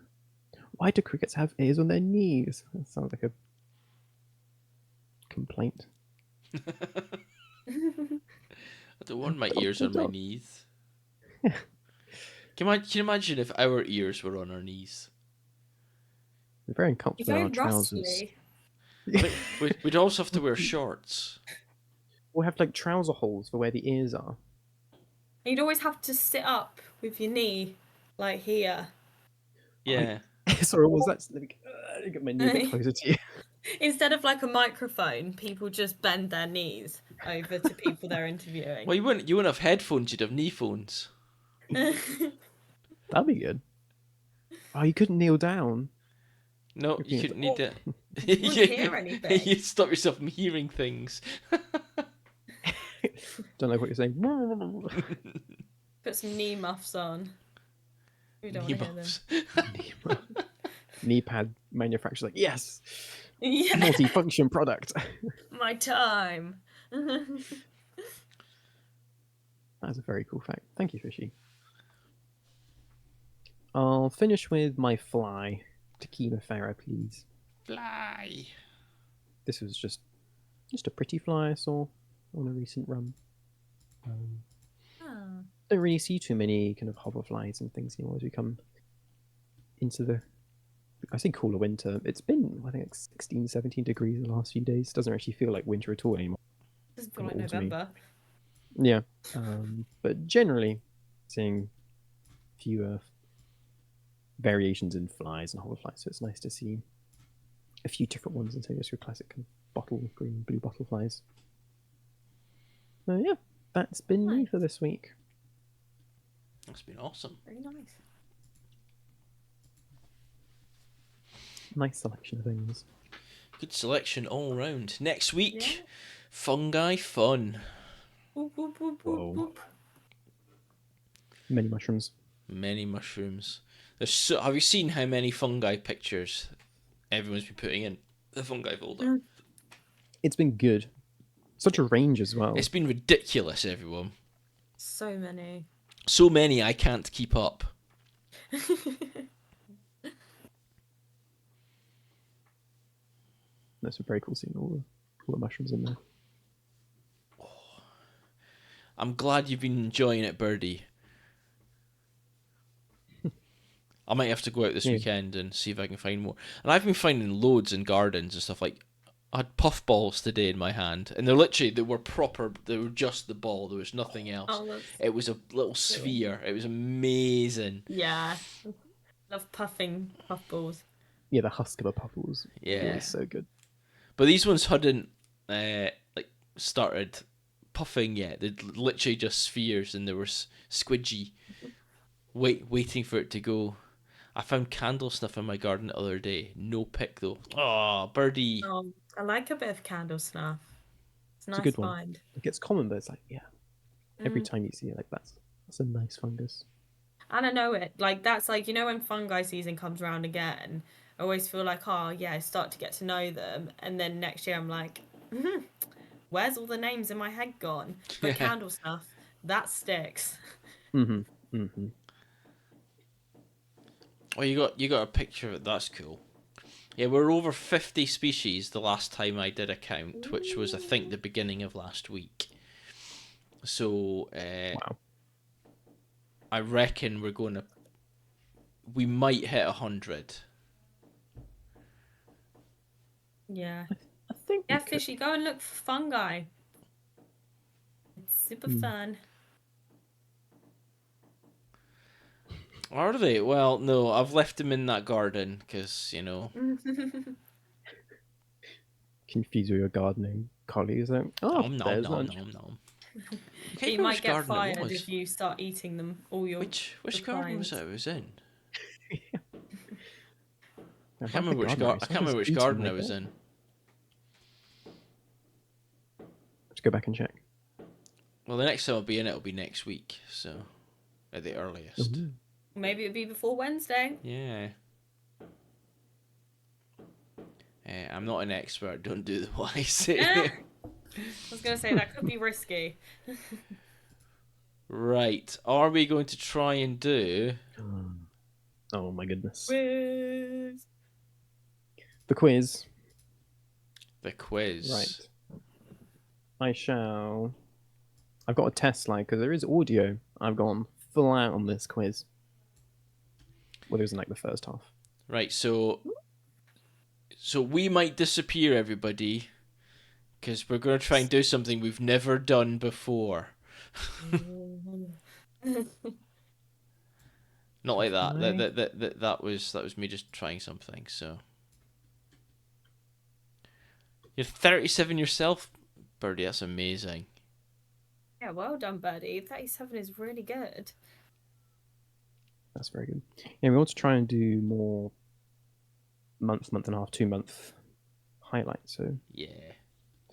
Why do crickets have ears on their knees? That sounds like a complaint. I don't want my ears on my knees. Can you imagine if our ears were on our knees? They're very uncomfortable in our trousers. We'd also have to wear shorts. We'll have like trouser holes for where the ears are. And you'd always have to sit up with your knee, like here. Yeah. Sorry, what was that? Let me get my knee a bit closer to you. Instead of like a microphone, people just bend their knees over to people they're interviewing. Well, you wouldn't have headphones, you'd have knee phones. That'd be good. Oh, you couldn't kneel down. No, you couldn't need it. You wouldn't hear anything. You'd stop yourself from hearing things. Don't know what you're saying. Put some knee muffs on. We don't want to hear them. Knee pad manufacturer, like, yes! Yeah. Multi-function product. My time. That's a very cool fact. Thank you, Fishy. I'll finish with my fly. Tequila Farah, please. Fly. This was just a pretty fly I saw on a recent run. Don't really see too many kind of hoverflies and things anymore as we come into the, I think, cooler winter. It's been, I think, like 16, 17 degrees the last few days. It doesn't actually feel like winter at all anymore. It doesn't feel like November. Yeah. But generally, seeing fewer variations in flies and hoverflies, so it's nice to see a few different ones instead of just your classic bottle green, blue bottle flies. Yeah, that's been me for this week. That's been awesome. Very nice. Nice selection of things. Good selection all round. Next week, fungi fun. Boop, boop, boop, boop, Whoa. boop. Many mushrooms. Many mushrooms. Have you seen how many fungi pictures everyone's been putting in the fungi folder? It's been good. Such a range as well. It's been ridiculous, everyone. So many. So many I can't keep up. That's very cool seeing all the mushrooms in there. I'm glad you've been enjoying it, Birdie. I might have to go out this weekend and see if I can find more. And I've been finding loads in gardens and stuff like I had puffballs today in my hand, and they were proper. They were just the ball. There was nothing else. Oh, It was a little sphere. It was amazing. yeah. Love puffing puffballs. Yeah, the Huskable puffballs. Yeah, so good. but these ones hadn't like started puffing yet. They'd literally just spheres, and they were squidgy, waiting for it to go. I found candle snuff in my garden the other day. No pick though. Oh, birdie. Oh, I like a bit of candle snuff. It's a It's nice a good one. find. It gets common, but it's like, yeah, every time you see it, like that's a nice fungus. And I know it. Like, that's like, when fungi season comes around again, I always feel like, oh, yeah, I start to get to know them. And then next year I'm like, where's all the names in my head gone? But candle snuff, that sticks. Oh, you got a picture of it. That's cool. Yeah, we're over 50 species the last time I did a count, which was, I think, the beginning of last week. So, Wow. I reckon we might hit 100. Yeah. I think. Yeah, Fishy, go and look for fungi. It's super fun. Are they? Well, no, I've left them in that garden because, Confuse your gardening colleagues. Like, there's lunch. You might get fired if you start eating them. All your which garden was it I was in? I can't remember which garden I was in. Let's go back and check. Well, the next time I'll be in, it'll be next week, so at the earliest. Ooh. Maybe it'll be before Wednesday. Yeah. I'm not an expert. Don't do what I say. I was going to say, that could be risky. Right. Are we going to try and do... Oh my goodness. Quiz. The quiz. The quiz. Right. I've got a test slide because there is audio. I've gone full out on this quiz. Well, it was in like the first half. Right, so we might disappear, everybody, because we're going to try and do something we've never done before. Not like that. That was me just trying something. So you're 37 yourself, Birdie. That's amazing. Yeah, well done, Birdie. 37 is really good. That's very good. Yeah, we want to try and do more month and a half, 2 month highlights. So yeah,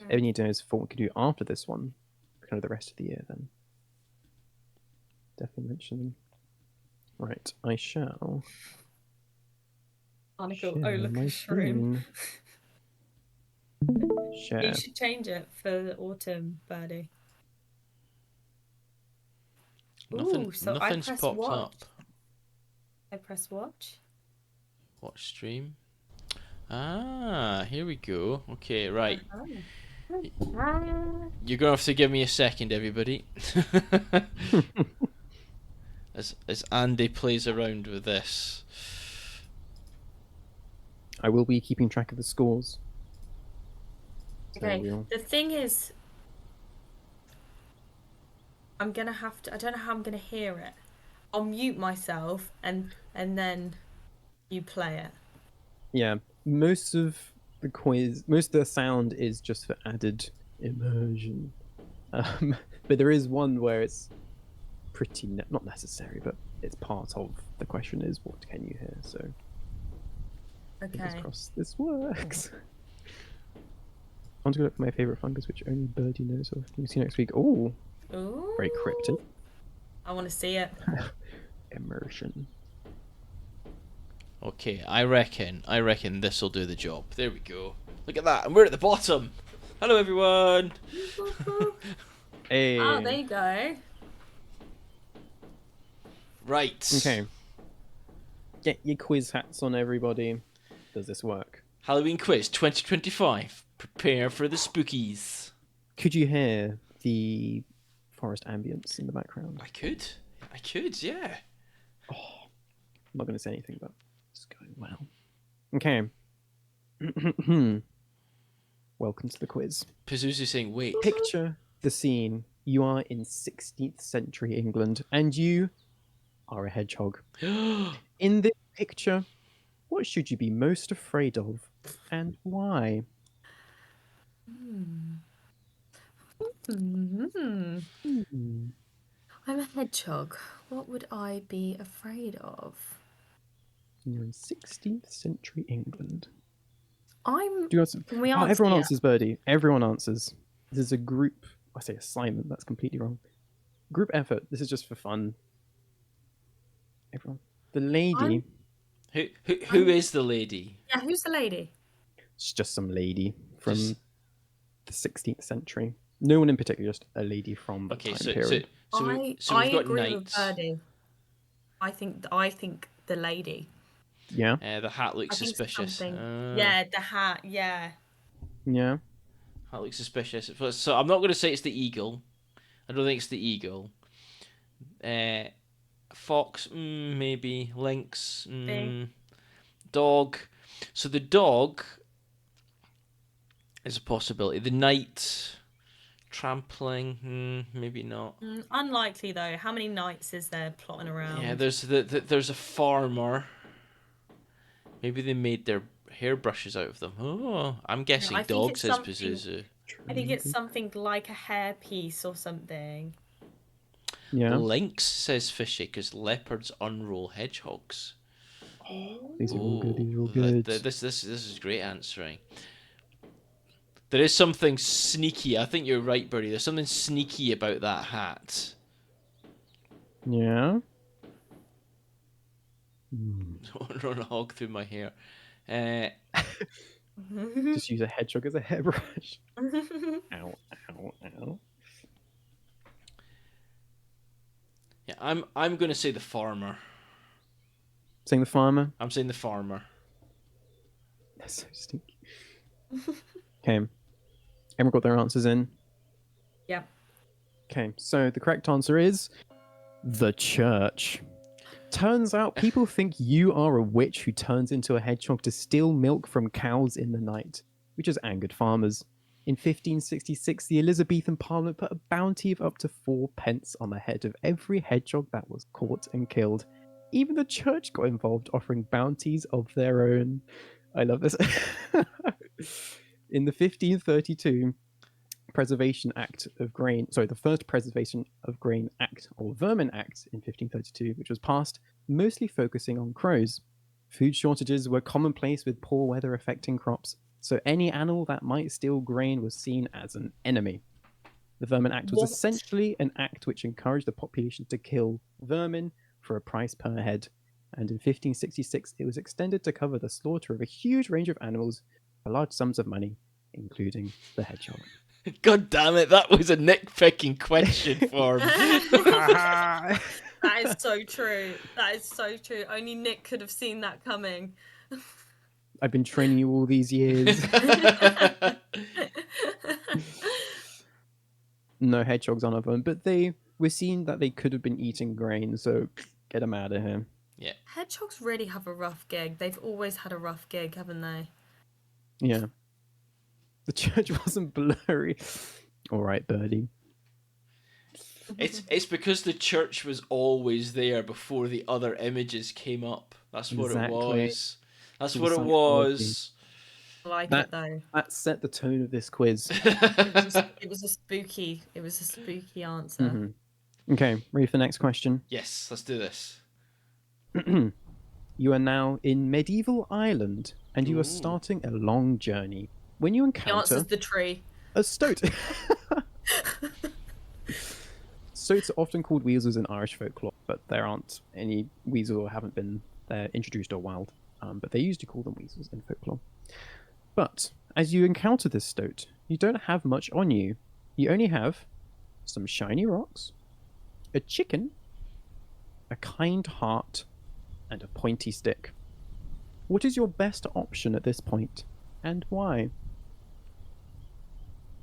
everything you do is what we could do after this one, kind of the rest of the year. Then definitely mention them. Right, I shall. Arnicle, oh look at shroom. Share. You should change it for the autumn, Birdie. Nothing's popped up. I press watch. Watch stream. Ah, here we go. Okay, right. You're gonna have to give me a second, everybody. as Andy plays around with this. I will be keeping track of the scores. Okay. The thing is, I'm gonna have to. I don't know how I'm gonna hear it. I'll mute myself and then you play it. Yeah, most of the sound is just for added immersion. But there is one where it's pretty not necessary, but it's part of the question is what can you hear? So fingers crossed this works. I want to go look for my favorite fungus, which only Birdie knows of. Can we see next week? Oh, very cryptic. I want to see it. Immersion. Okay, I reckon this will do the job. There we go. Look at that, and we're at the bottom. Hello, everyone. Hey. Oh, there you go. Right. Okay. Get your quiz hats on, everybody. Does this work? Halloween quiz 2025. Prepare for the spookies. Could you hear the forest ambience in the background? I could, yeah. Oh, I'm not going to say anything, but it's going well. Okay. welcome to the quiz. Pazuzu saying, wait. Picture the scene. You are in 16th century England, and you are a hedgehog. In this picture, what should you be most afraid of, and why? I'm a hedgehog. What would I be afraid of? You're in 16th century England. Do you want some... Can we answer? Everyone answers, Birdie. Everyone answers. This is a group. I say assignment. That's completely wrong. Group effort. This is just for fun. Everyone. The lady. Who is the lady? Yeah, who's the lady? It's just some lady from the 16th century. No one in particular, just a lady from the time period. So we've got agree knights. With Birdie. I think the lady. Yeah. The hat looks suspicious. Yeah, the hat. Yeah. Yeah. Hat looks suspicious. So I'm not going to say it's the eagle. I don't think it's the eagle. Fox, maybe. Lynx, dog. So the dog is a possibility. The knight, trampling, maybe not. Unlikely though. How many knights is there plotting around? Yeah, there's a farmer. Maybe they made their hairbrushes out of them. Oh, I'm guessing dog, says Pazuzu. I think it's something like a hairpiece or something. Yeah. Lynx, says Fishy, because leopards unroll hedgehogs. These are all good. This is great answering. There is something sneaky. I think you're right, Birdie. There's something sneaky about that hat. Yeah. Run a hog through my hair. Just use a hedgehog as a hairbrush. Ow, ow, ow. Yeah, I'm going to say the farmer. Saying the farmer? I'm saying the farmer. That's so stinky. Okay. Everyone got their answers in? Yeah. Okay, so the correct answer is the church. Turns out people think you are a witch who turns into a hedgehog to steal milk from cows in the night, which has angered farmers. In 1566, the Elizabethan Parliament put a bounty of up to 4 pence on the head of every hedgehog that was caught and killed. Even the church got involved, offering bounties of their own. I love this. In the 1532 Preservation Act of Grain, the first Preservation of Grain Act, or Vermin Act in 1532, which was passed, mostly focusing on crows. Food shortages were commonplace with poor weather affecting crops, so any animal that might steal grain was seen as an enemy. The Vermin Act was essentially an act which encouraged the population to kill vermin for a price per head, and in 1566 it was extended to cover the slaughter of a huge range of animals for large sums of money, including the hedgehog. God damn it, that was a nitpicking question for me. That is so true. That is so true. Only Nick could have seen that coming. I've been training you all these years. No hedgehogs on them, but they were seen that they could have been eating grain, so get them out of here. Yeah. Hedgehogs really have a rough gig. They've always had a rough gig, haven't they? Yeah. The church wasn't blurry. All right, Birdie. It's because the church was always there before the other images came up. That's what it was. That's what it was. I like it though. That set the tone of this quiz. It was a spooky answer. Mm-hmm. Okay, ready for the next question? Yes, let's do this. You are now in medieval Ireland, and you are starting a long journey. When you encounter... The answer's the tree. A stoat. Stoats are often called weasels in Irish folklore, but there aren't any weasels or haven't been introduced or wild. But they used to call them weasels in folklore. But as you encounter this stoat, you don't have much on you. You only have some shiny rocks, a chicken, a kind heart, and a pointy stick. What is your best option at this point, and why?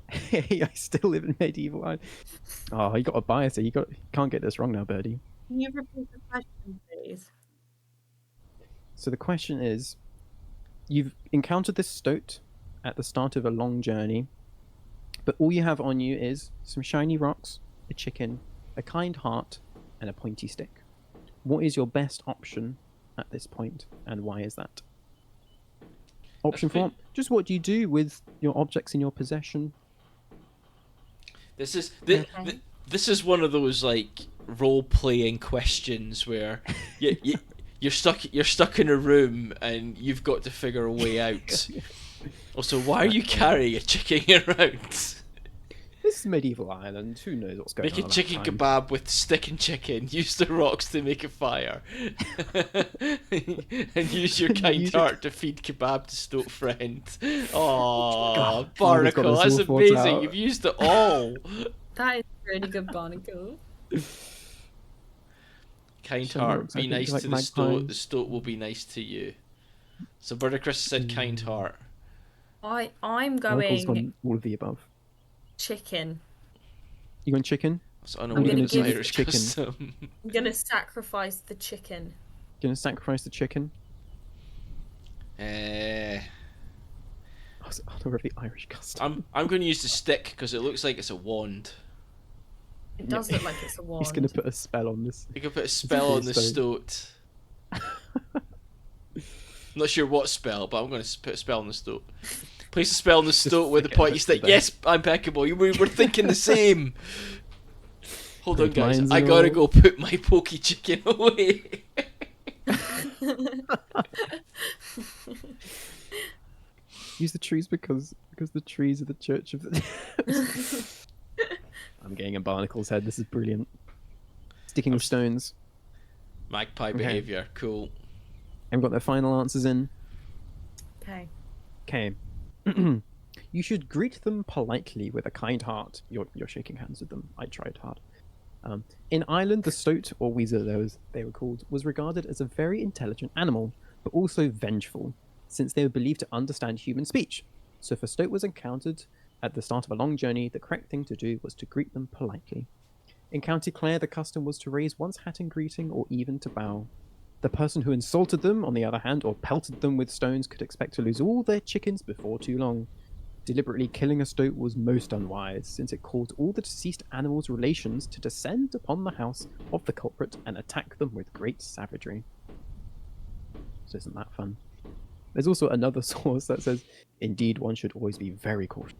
Hey, I still live in medieval Ireland. Oh, you got a bias there. Can't get this wrong now, Birdie. Can you repeat the question, please? So the question is, you've encountered this stoat, at the start of a long journey, but all you have on you is some shiny rocks, a chicken, a kind heart, and a pointy stick. What is your best option at this point, and why is that? Option 4, just what do you do with your objects in your possession? This is one of those like role-playing questions where you're stuck in a room and you've got to figure a way out. Also, why are you carrying a chicken around? This is medieval Ireland. Who knows what's going on? Make a chicken kebab with stick and chicken. Use the rocks to make a fire, and use your kind heart to feed kebab to Stoat friend. Oh, Barnacle, that's amazing. You've used it all. That is really good, Barnacle. Kind heart, be nice to the Stoat. The Stoat will be nice to you. So Birdicris said kind heart. I'm going all of the above. Chicken. You going chicken? I'm going to Irish chicken. custom. I'm going to sacrifice the chicken. Going to sacrifice the chicken? I was over the Irish custom. I'm going to use the stick because it looks like it's a wand. It does look like it's a wand. He's going to put a spell on this. You can put a spell on the Stoat. Not sure what spell, but I'm going to put a spell on the Stoat. Place a spell on the Stoat with the pointy stick. Yes, impeccable. We were thinking the same. Hold on, guys. I gotta go put my pokey chicken away. Use the trees because the trees are the church of the... I'm getting a barnacle's head. This is brilliant. Sticking with stones. Magpie behaviour. Cool. I've got their final answers in. Okay. You should greet them politely with a kind heart. You're shaking hands with them. I tried hard. In Ireland, the stoat, or weasel as they were called, was regarded as a very intelligent animal, but also vengeful, since they were believed to understand human speech. So if a stoat was encountered at the start of a long journey, the correct thing to do was to greet them politely. In County Clare, the custom was to raise one's hat in greeting or even to bow. The person who insulted them, on the other hand, or pelted them with stones could expect to lose all their chickens before too long. Deliberately killing a stoat was most unwise, since it caused all the deceased animals' relations to descend upon the house of the culprit and attack them with great savagery. So isn't that fun? There's also another source that says, indeed, one should always be very cautious.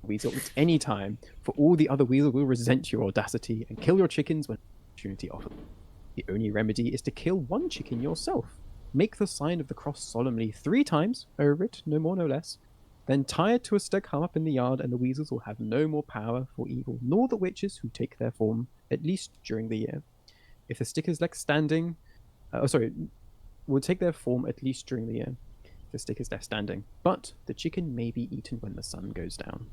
Weasel at any time, for all the other weasel will resent your audacity and kill your chickens when opportunity offers. The only remedy is to kill one chicken yourself. Make the sign of the cross solemnly 3 times over it, no more, no less. Then tie it to a stick hung up in the yard, and the weasels will have no more power for evil, nor the witches who take their form, at least during the year. If the stick is left standing, will take their form at least during the year. If the stick is left standing, but the chicken may be eaten when the sun goes down.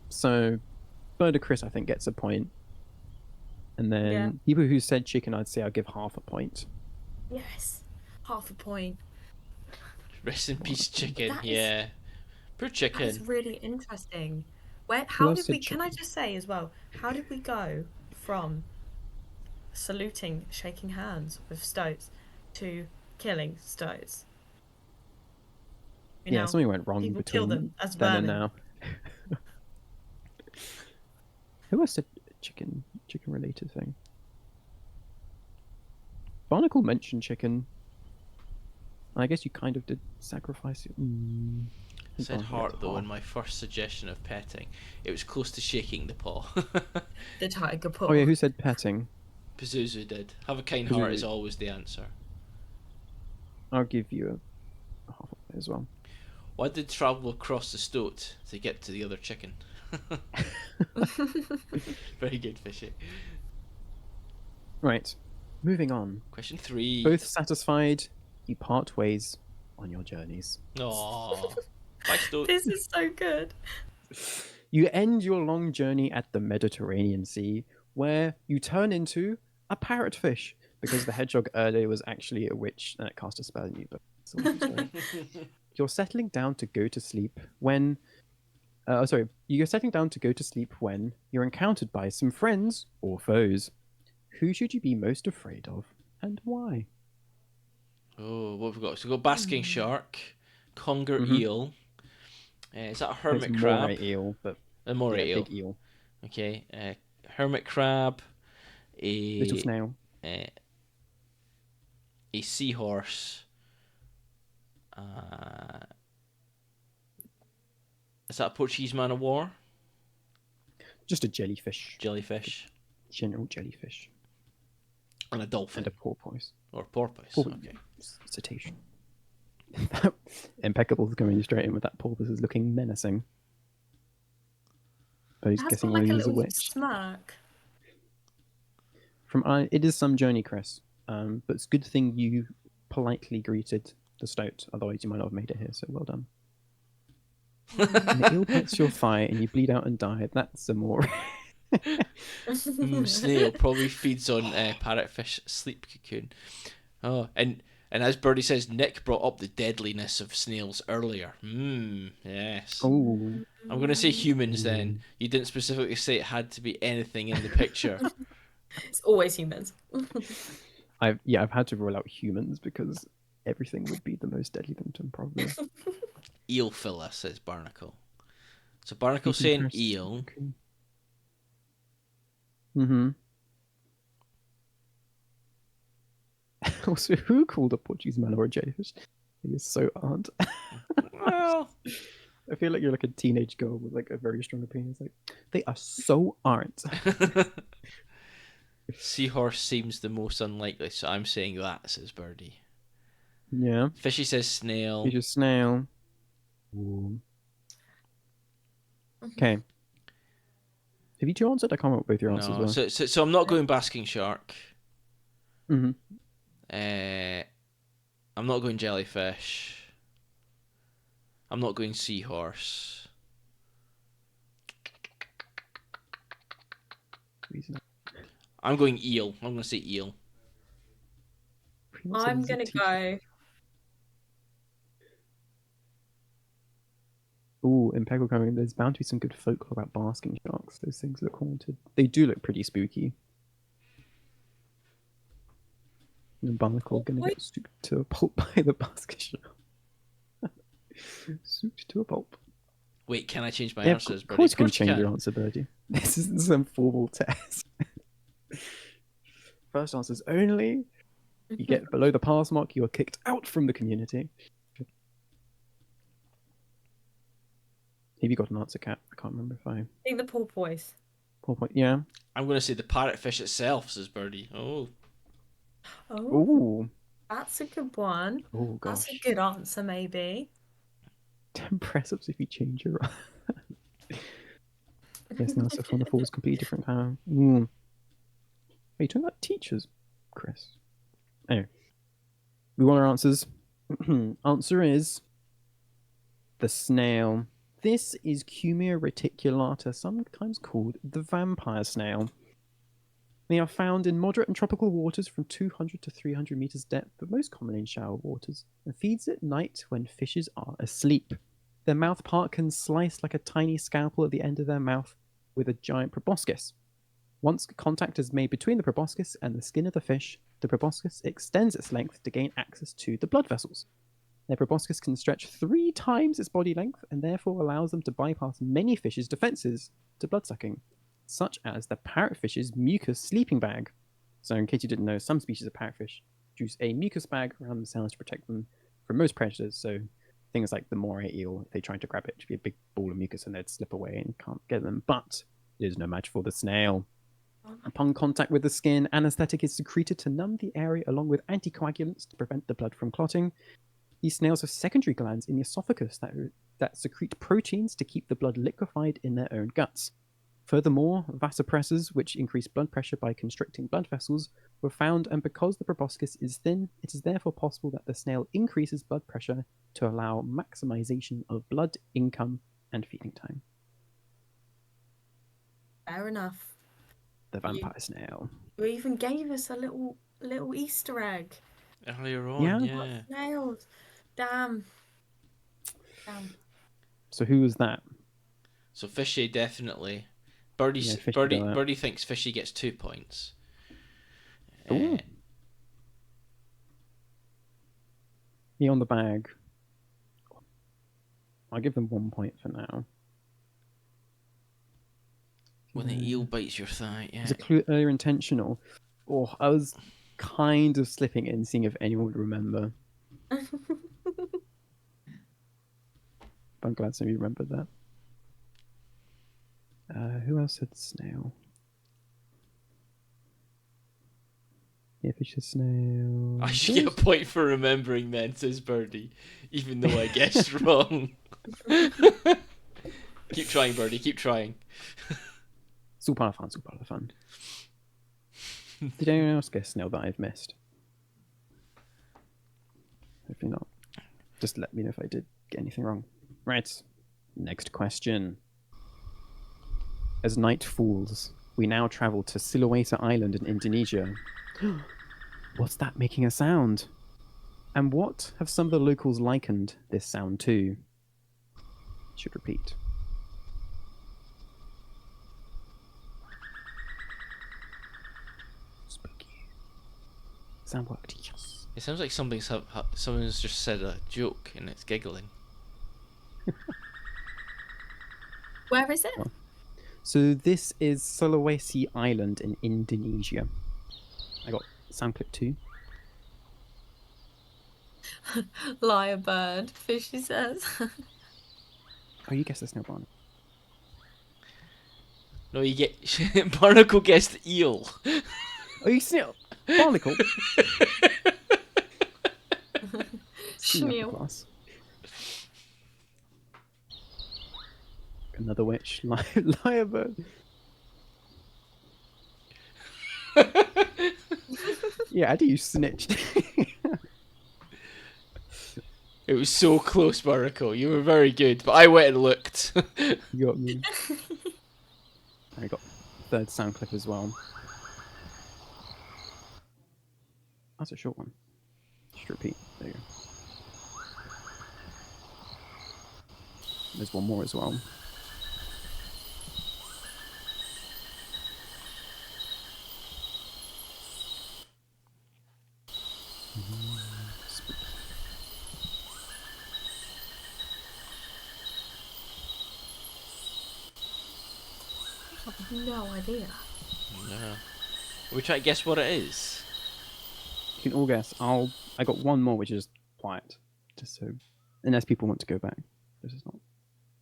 So, Birdicris, I think, gets a point. And then people who said chicken, I'd say I'll give half a point. Yes, half a point. Rest in peace, chicken. Poor chicken. That's really interesting. Can I just say as well, how did we go from saluting, shaking hands with stoats to killing stoats? Something went wrong between them as then and now. Who else said chicken related thing? Barnacle mentioned chicken. I guess you kind of did sacrifice it. I said heart though in my first suggestion of petting. It was close to shaking the paw. The tiger paw. Oh yeah, who said petting? Pazuzu did. Have a kind heart is always the answer. I'll give you a half of it as well. Why did travel across the stoat to get to the other chicken? Very good, Fishy. Right, moving on. Question 3. Both satisfied, you part ways on your journeys. Aww. Bye, stoat. This is so good. You end your long journey at the Mediterranean Sea, where you turn into a parrotfish, because the hedgehog earlier was actually a witch and it cast a spell on you. But you're settling down to go to sleep when... you're settling down to go to sleep when you're encountered by some friends or foes. Who should you be most afraid of, and why? Oh, what have we got? So we've got Basking Shark, conger eel. Is that a hermit it's crab? Moray eel, but a moray eel. Big eel. Okay. Hermit crab. A little snail. A seahorse. Is that a Portuguese man of war? Just a jellyfish. Jellyfish. General jellyfish. And a dolphin. And a porpoise. Or porpoise. Okay. Cetacean. Impeccable's going straight in with that porpoise is looking menacing. But he's guessing like he's a a witch. Smirk. It is some journey, Chris. But it's a good thing you politely greeted the stoat, otherwise you might not have made it here, so well done. And the eel bites your thigh and you bleed out and die. That's a more. Snail probably feeds on parrotfish sleep cocoon. Oh, and as Birdie says, Nick brought up the deadliness of snails earlier. Yes. Oh. I'm going to say humans then. You didn't specifically say it had to be anything in the picture. It's always humans. I've had to rule out humans because everything would be the most deadly symptom probably. Eel filler, says Barnacle. So Barnacle saying eel. Okay. Mm-hmm. Also, who called a Portuguese man or a jellyfish? He is so aren't. Well, I feel like you're like a teenage girl with like a very strong opinion. It's like they are so aren't. Seahorse seems the most unlikely, so I'm saying that, says Birdie. Yeah. Fishy says snail. He's a snail. Ooh. Okay. Have you two answered? I can't remember both your answers No, were. so I'm not going basking shark. Mm-hmm. I'm not going jellyfish. I'm not going seahorse. I'm going eel. I'm going to say eel. I'm going to go. Ooh, Impeccable coming. There's bound to be some good folklore about basking sharks. Those things look haunted. They do look pretty spooky. And Barnacle gonna get souped to a pulp by the basking shark. Souped to a pulp. Wait, can I change my answers, Birdie? Of course you can change your answer, Birdie. This isn't some formal test. First answers only. You get below the pass mark, you are kicked out from the community. Have you got an answer, Kat? I can't remember if I think the porpoise. Porpoise, yeah. I'm going to say the parrotfish itself, says Birdie. Oh. Ooh. That's a good one. Oh, gosh. That's a good answer, maybe. 10 press-ups if you change your... Yes, now stuff on the floor is completely different kind of... Are you talking about teachers, Chris? Anyway. We want our answers. Answer is... the snail. This is Cumia reticulata, sometimes called the vampire snail. They are found in moderate and tropical waters from 200 to 300 meters depth, but most commonly in shallow waters, and feeds at night when fishes are asleep. Their mouth part can slice like a tiny scalpel at the end of their mouth with a giant proboscis. Once contact is made between the proboscis and the skin of the fish, the proboscis extends its length to gain access to the blood vessels. Their proboscis can stretch 3 times its body length and therefore allows them to bypass many fish's defenses to bloodsucking, such as the parrotfish's mucus sleeping bag. So in case you didn't know, some species of parrotfish use a mucus bag around themselves to protect them from most predators. So things like the moray eel, if they try to grab it, it'd be a big ball of mucus and they'd slip away and can't get them. But it is no match for the snail. Upon contact with the skin, anesthetic is secreted to numb the area along with anticoagulants to prevent the blood from clotting. These snails have secondary glands in the esophagus that secrete proteins to keep the blood liquefied in their own guts. Furthermore, vasopressors, which increase blood pressure by constricting blood vessels, were found, and because the proboscis is thin, it is therefore possible that the snail increases blood pressure to allow maximization of blood income and feeding time. Fair enough. The vampire snail. You even gave us a little Easter egg. Earlier on, yeah. Snails. Damn. So who was that? So Fishy definitely. Birdie thinks Fishy gets 2 points. He on the bag. I'll give them 1 point for now. When the eel bites your thigh, yeah. Was a clue earlier intentional? Oh, I was kind of slipping in, seeing if anyone would remember. But I'm glad somebody remembered that. Who else said snail? Yeah, fish is snail. I should get a point for remembering then, says Birdie, even though I guessed wrong. Keep trying, Birdie, keep trying. Super fun, super fun. Did anyone else guess snail that I've missed? Hopefully not. Just let me know if I did get anything wrong. Right. Next question. As night falls, we now travel to Sulawesi Island in Indonesia. What's that making a sound? And what have some of the locals likened this sound to? Should repeat. Spooky. Sound worked, yes. It sounds like someone's just said a joke and it's giggling. Where is it? Oh. So this is Sulawesi Island in Indonesia. I got sound clip 2. Lyrebird, Fishy says. Oh, you guessed the snail, Barnacle. No, you get Barnacle guessed eel. Oh, you snail, Barnacle. Snail. Another witch, Lyrebird. Yeah, I do. You snitched. It was so close, Barnacle. You were very good, but I went and looked. You got me. I got third sound clip as well. That's a short one. Just repeat. There you go. There's one more as well. I have no idea. No. We try to guess what it is. You can all guess. I got one more, which is quiet, just so, unless people want to go back. This is not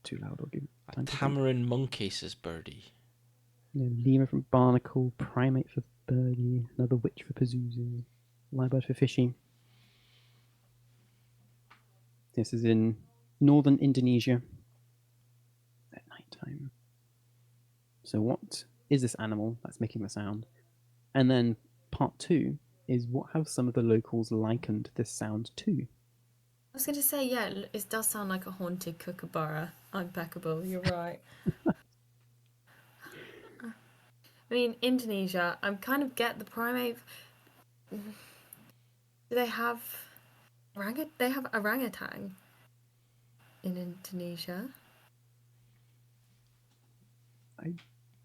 too loud. I'll give A time to think. tamarin monkey, says Birdie. Yeah, lemur from Barnacle, primate for Birdie, another witch for Pazuzu, lyrebird for Fishy. This is in northern Indonesia at night time. So what is this animal that's making the sound? And then part 2 is what have some of the locals likened this sound to? I was going to say, yeah, it does sound like a haunted kookaburra. Impeccable, you're right. I mean, Indonesia, I kind of get the primate. Do they have They have orangutan in Indonesia.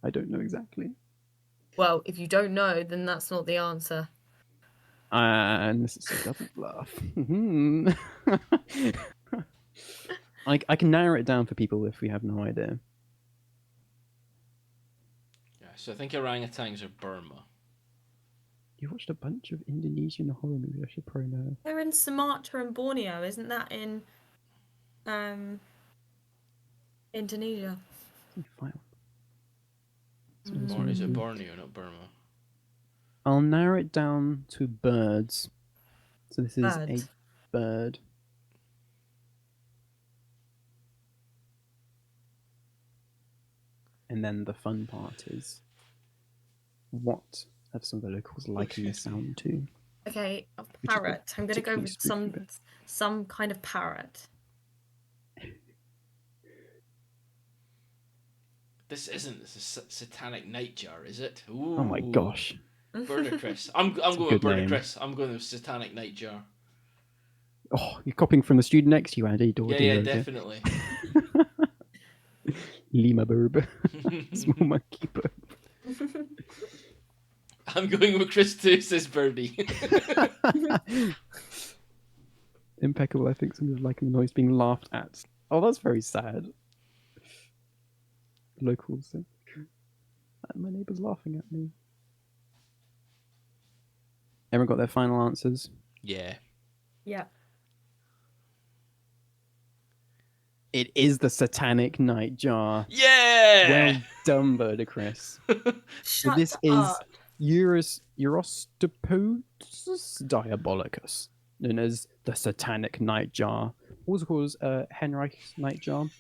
I don't know exactly. Well, if you don't know, then that's not the answer. And this is a double bluff. I can narrow it down for people if we have no idea. Yeah, so I think orangutans are Burma. You watched a bunch of Indonesian horror movies. I should probably know. They're in Sumatra and Borneo, isn't that in Indonesia? File. Is it Borneo, not Burma? I'll narrow it down to birds. So this is Bird. a bird. And then the fun part is, what have some of the locals likened this sound to? Okay, a parrot. I'm going to go with some kind of parrot. This isn't a satanic nightjar, is it? Ooh. Oh my gosh. Burner-Chris. I'm going with Burner-Chris. I'm going with satanic nightjar. Oh, you're copying from the student next to you, Andy. Yeah, definitely. Lima burb. Small monkey burb. I'm going with Chris too, says Birdie. Impeccable. I think somebody's liking the noise being laughed at. Oh, that's very sad. Locals. My neighbour's laughing at me. Everyone got their final answers? Yeah. Yeah. It is the Satanic Nightjar. Yeah! Well done, Birdie-Chris. So this is Eurostopus diabolicus, known as the Satanic Nightjar, also called as Henrich's Nightjar,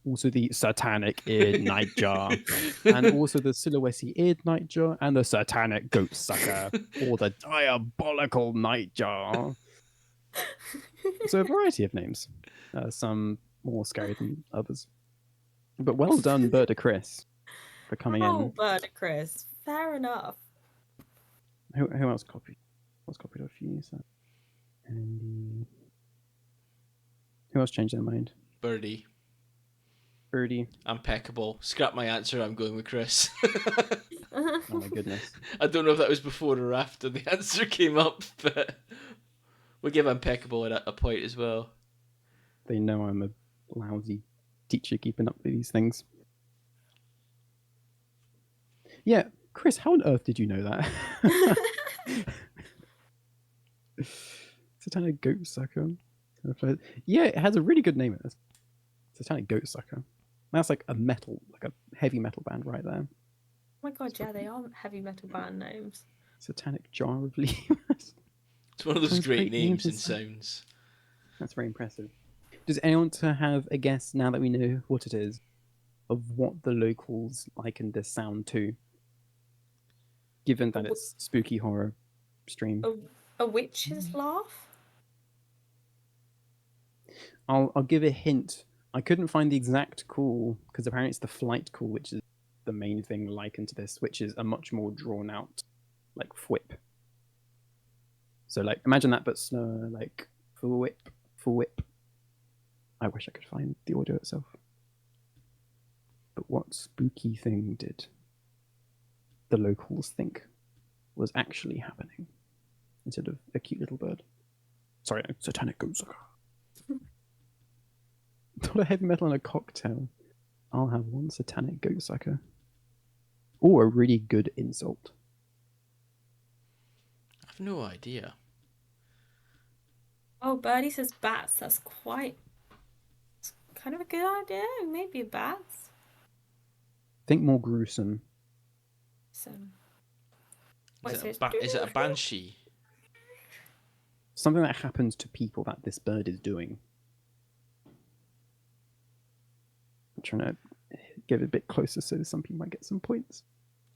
also the Satanic Eared Nightjar, and also the Sulawesi-Eared Nightjar, and the Satanic Goatsucker, or the Diabolical Nightjar. So a variety of names, some more scary than others. But well done, Birdie-Chris, for coming in. Oh, Birdie-Chris, fair enough. Who else copied? What's copied a few? So, Andy. Who else changed their mind? Birdie. Impeccable. Scrap my answer. I'm going with Chris. Oh my goodness. I don't know if that was before or after the answer came up, but we'll give Impeccable a point as well. They know I'm a lousy teacher keeping up with these things. Yeah, Chris, how on earth did you know that? Satanic Goatsucker. Yeah, it has a really good name. Satanic Goatsucker. That's like a heavy metal band right there. Oh my god, yeah, they are heavy metal band names. Satanic Jar of Leaves. It's one of those great names and sounds. That's very impressive. Does anyone have a guess, now that we know what it is, of what the locals liken this sound to? Given that it's spooky horror stream. A witch's laugh? I'll give a hint. I couldn't find the exact call, because apparently it's the flight call, which is the main thing likened to this, which is a much more drawn out, like, whip. So, like, imagine that, but slower, like, full whip. I wish I could find the audio itself. But what spooky thing did the locals think was actually happening instead of a cute little bird? Sorry, no, Satanic Goatsucker. Not a heavy metal and a cocktail. I'll have one Satanic Goatsucker. Or a really good insult. I have no idea. Oh, Birdie says bats. That's kind of a good idea. Maybe bats. Think more gruesome. Is it a banshee? Something that happens to people that this bird is doing. I'm trying to get it a bit closer so some people might get some points.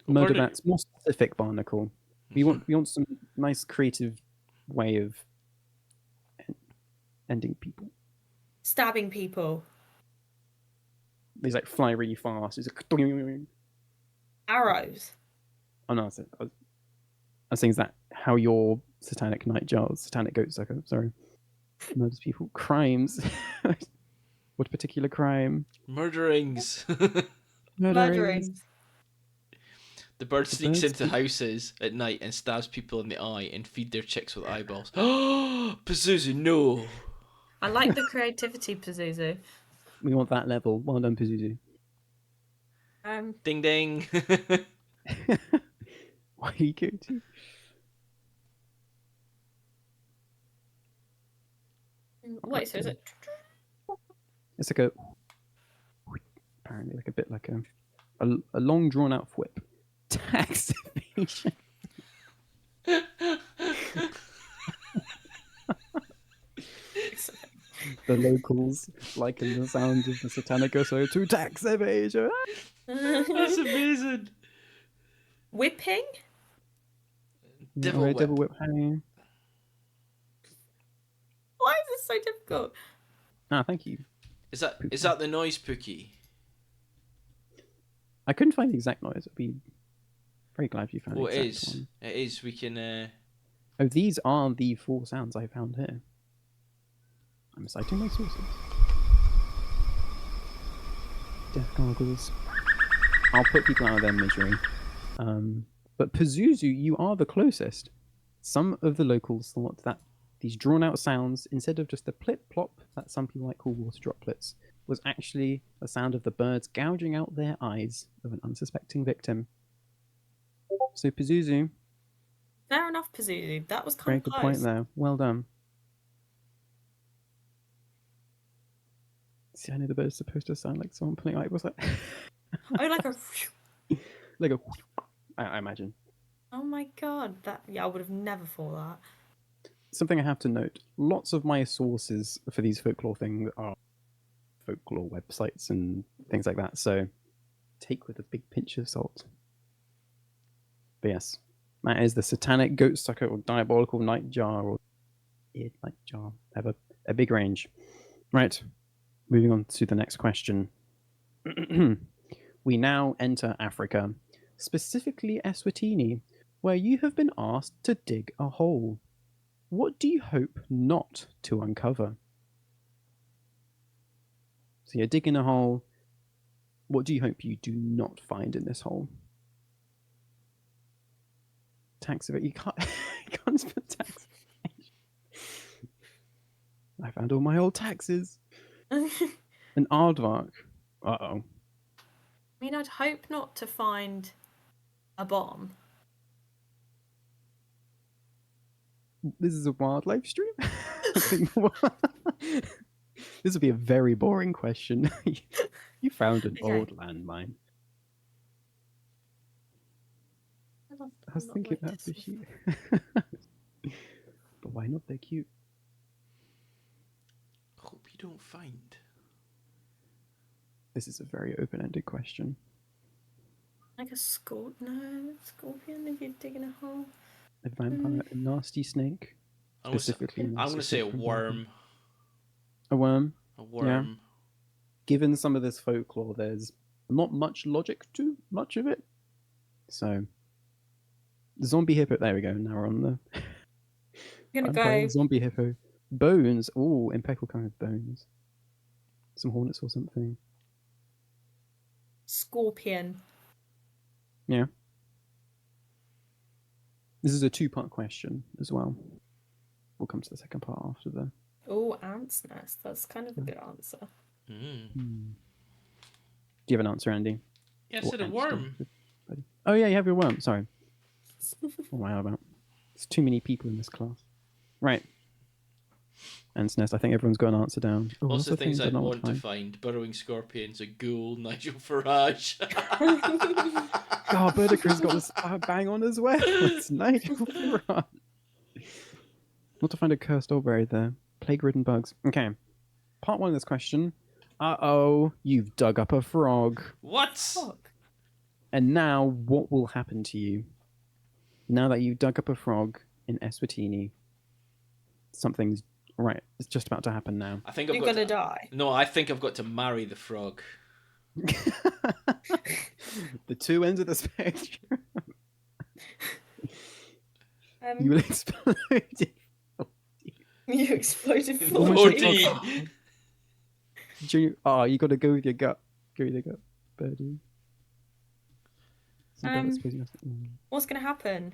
Murder bats, more specific, Barnacle. We want some nice creative way of ending people. Stabbing people. These like fly really fast. It's like arrows. Oh no, I was saying, is that how your Satanic Nightjar, Satanic Goatsucker, sorry, murders people? Crimes. What particular crime? Murderings. Murderings. The bird sneaks into houses at night and stabs people in the eye and feed their chicks with eyeballs. Pazuzu, no. I like the creativity, Pazuzu. We want that level. Well done, Pazuzu. Ding ding. Why are you going to? Wait, so is it? It's like apparently like a bit like a long drawn out whip. Tax evasion. The locals liken the sound of the Satanic Goatsucker to tax evasion. That's amazing. Whipping? Devil whip. Hanging. Why is this so difficult? Ah, thank you. Is that the noise, Pookie? I couldn't find the exact noise. I'd be very glad if you found the exact one. It is. We can... Oh, these are the 4 sounds I found here. I'm citing my sources. Death gargles. I'll put people out of their misery. But Pazuzu, you are the closest. Some of the locals thought that these drawn-out sounds, instead of just the plip-plop that some people might call water droplets, was actually the sound of the birds gouging out their eyes of an unsuspecting victim. So Pazuzu. Fair enough, Pazuzu. That was very good point there. Well done. See, I know the bird's supposed to sound like someone pulling out. What's that? Oh, like a... like a... I imagine. Oh my god. I would have never thought that. Something I have to note. Lots of my sources for these folklore things are folklore websites and things like that. So take with a big pinch of salt. But yes, that is the satanic goat sucker or diabolical nightjar or eared nightjar. Have a big range. Right. Moving on to the next question. We now enter Africa, specifically Eswatini, where you have been asked to dig a hole. What do you hope not to uncover? So you're digging a hole. What do you hope you do not find in this hole? Tax evasion. You can't spend tax evasion. I found all my old taxes. An aardvark. Uh-oh. I mean, I'd hope not to find a bomb. This is a wildlife stream? This would be a very boring question. You found an old landmine. I was thinking about the sheep. But why not? They're cute. Hope you don't find. This is a very open-ended question. Like a scorpion if you're digging a hole. A vampire, a nasty snake. Specifically, I'm going to say a worm. A worm? A worm. Yeah. Given some of this folklore, there's not much logic to much of it. So, zombie hippo. There we go. Now we're on the. I'm going to go. Zombie hippo. Bones. Oh, impeccable kind of bones. Some hornets or something. Scorpion. Yeah. This is a two-part question as well. We'll come to the second part after the... Oh, ant's nest. That's kind of a good answer. Mm. Do you have an answer, Andy? Yeah, I said a worm. Oh, yeah, you have your worm. Sorry. What am I on about? There's too many people in this class. Right. Ant's nest. I think everyone's got an answer down. Oh, lots of things I'd want to find. Burrowing scorpions, a ghoul, Nigel Farage. God, Birdicker's got this bang on as well. It's Nigel Farage. Not to find a cursed or buried there. Plague-ridden bugs. Okay. Part one of this question. Uh-oh, you've dug up a frog. What? Fuck. And now, what will happen to you? Now that you've dug up a frog in Eswatini, something's... Right, it's just about to happen now. I think You're going to die. No, I think I've got to marry the frog. The two ends of the spectrum. You will explode. You exploded 40. Junior, you got to go with your gut. Go with your gut, birdie. What's going to happen?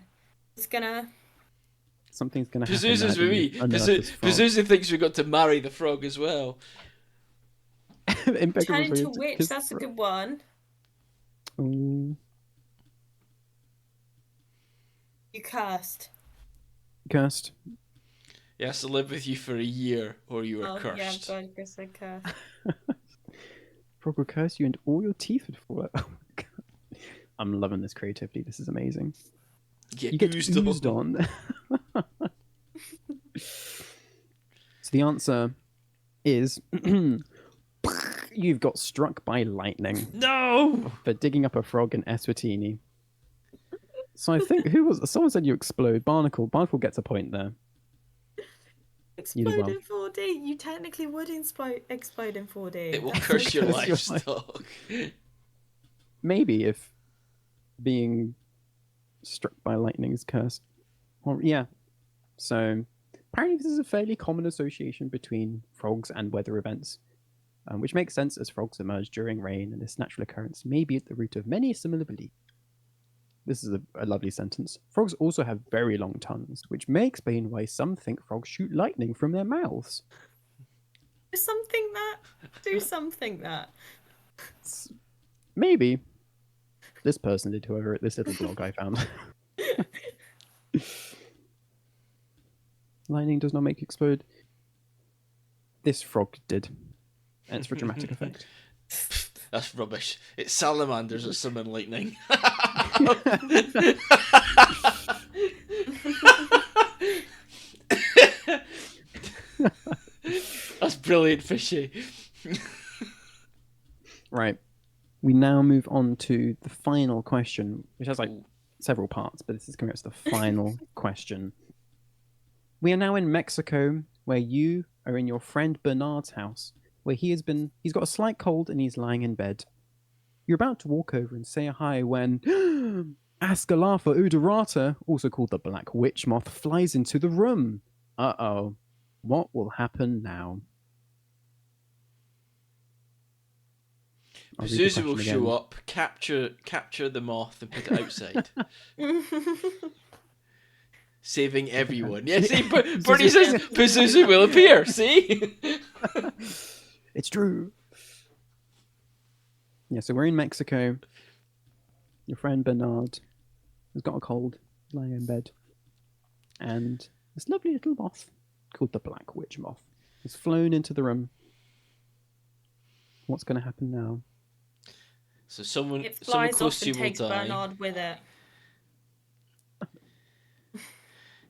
Something's going to happen. Pazuzu's with me. Pazuzu thinks we got to marry the frog as well. Turn into a witch, that's a good one. Ooh. You cursed. Cursed. He has to live with you for a year, or you are cursed. Yeah, I'm going to say cursed. Frog will curse you and all your teeth would fall out. Oh my God. I'm loving this creativity. This is amazing. You get oozed on. So the answer is you've got struck by lightning. No! For digging up a frog in Eswatini. So I think someone said you explode. Barnacle gets a point there. Explode in 4D. You technically would explode in 4D. It will curse your livestock. Maybe if being struck by lightning is cursed. Well, yeah. So apparently this is a fairly common association between frogs and weather events, which makes sense as frogs emerge during rain, and this natural occurrence may be at the root of many similar beliefs. This is a lovely sentence. Frogs also have very long tongues, which may explain why some think frogs shoot lightning from their mouths. Do something that. Do something that. Maybe. This person did, whoever, this little blog I found. Lightning does not make explode. This frog did. And it's for dramatic effect. That's rubbish. It's salamanders that summon lightning. That's brilliant, Fishy. Right. We now move on to the final question, which has like several parts, but this is coming up to the final question. We are now in Mexico, where you are in your friend Bernard's house, where he's got a slight cold and he's lying in bed. You're about to walk over and say hi when Ascalapha odorata, also called the black witch moth, flies into the room. Uh-oh. What will happen now? Pazuzu will show up, capture the moth and put it outside. Saving everyone. Yeah, see, Bernie says Pazuzu will appear, see? It's true. Yeah, so we're in Mexico. Your friend Bernard has got a cold, lying in bed. And this lovely little moth, called the black witch moth, has flown into the room. What's going to happen now? So someone flies close off to you and will takes die. Bernard with it.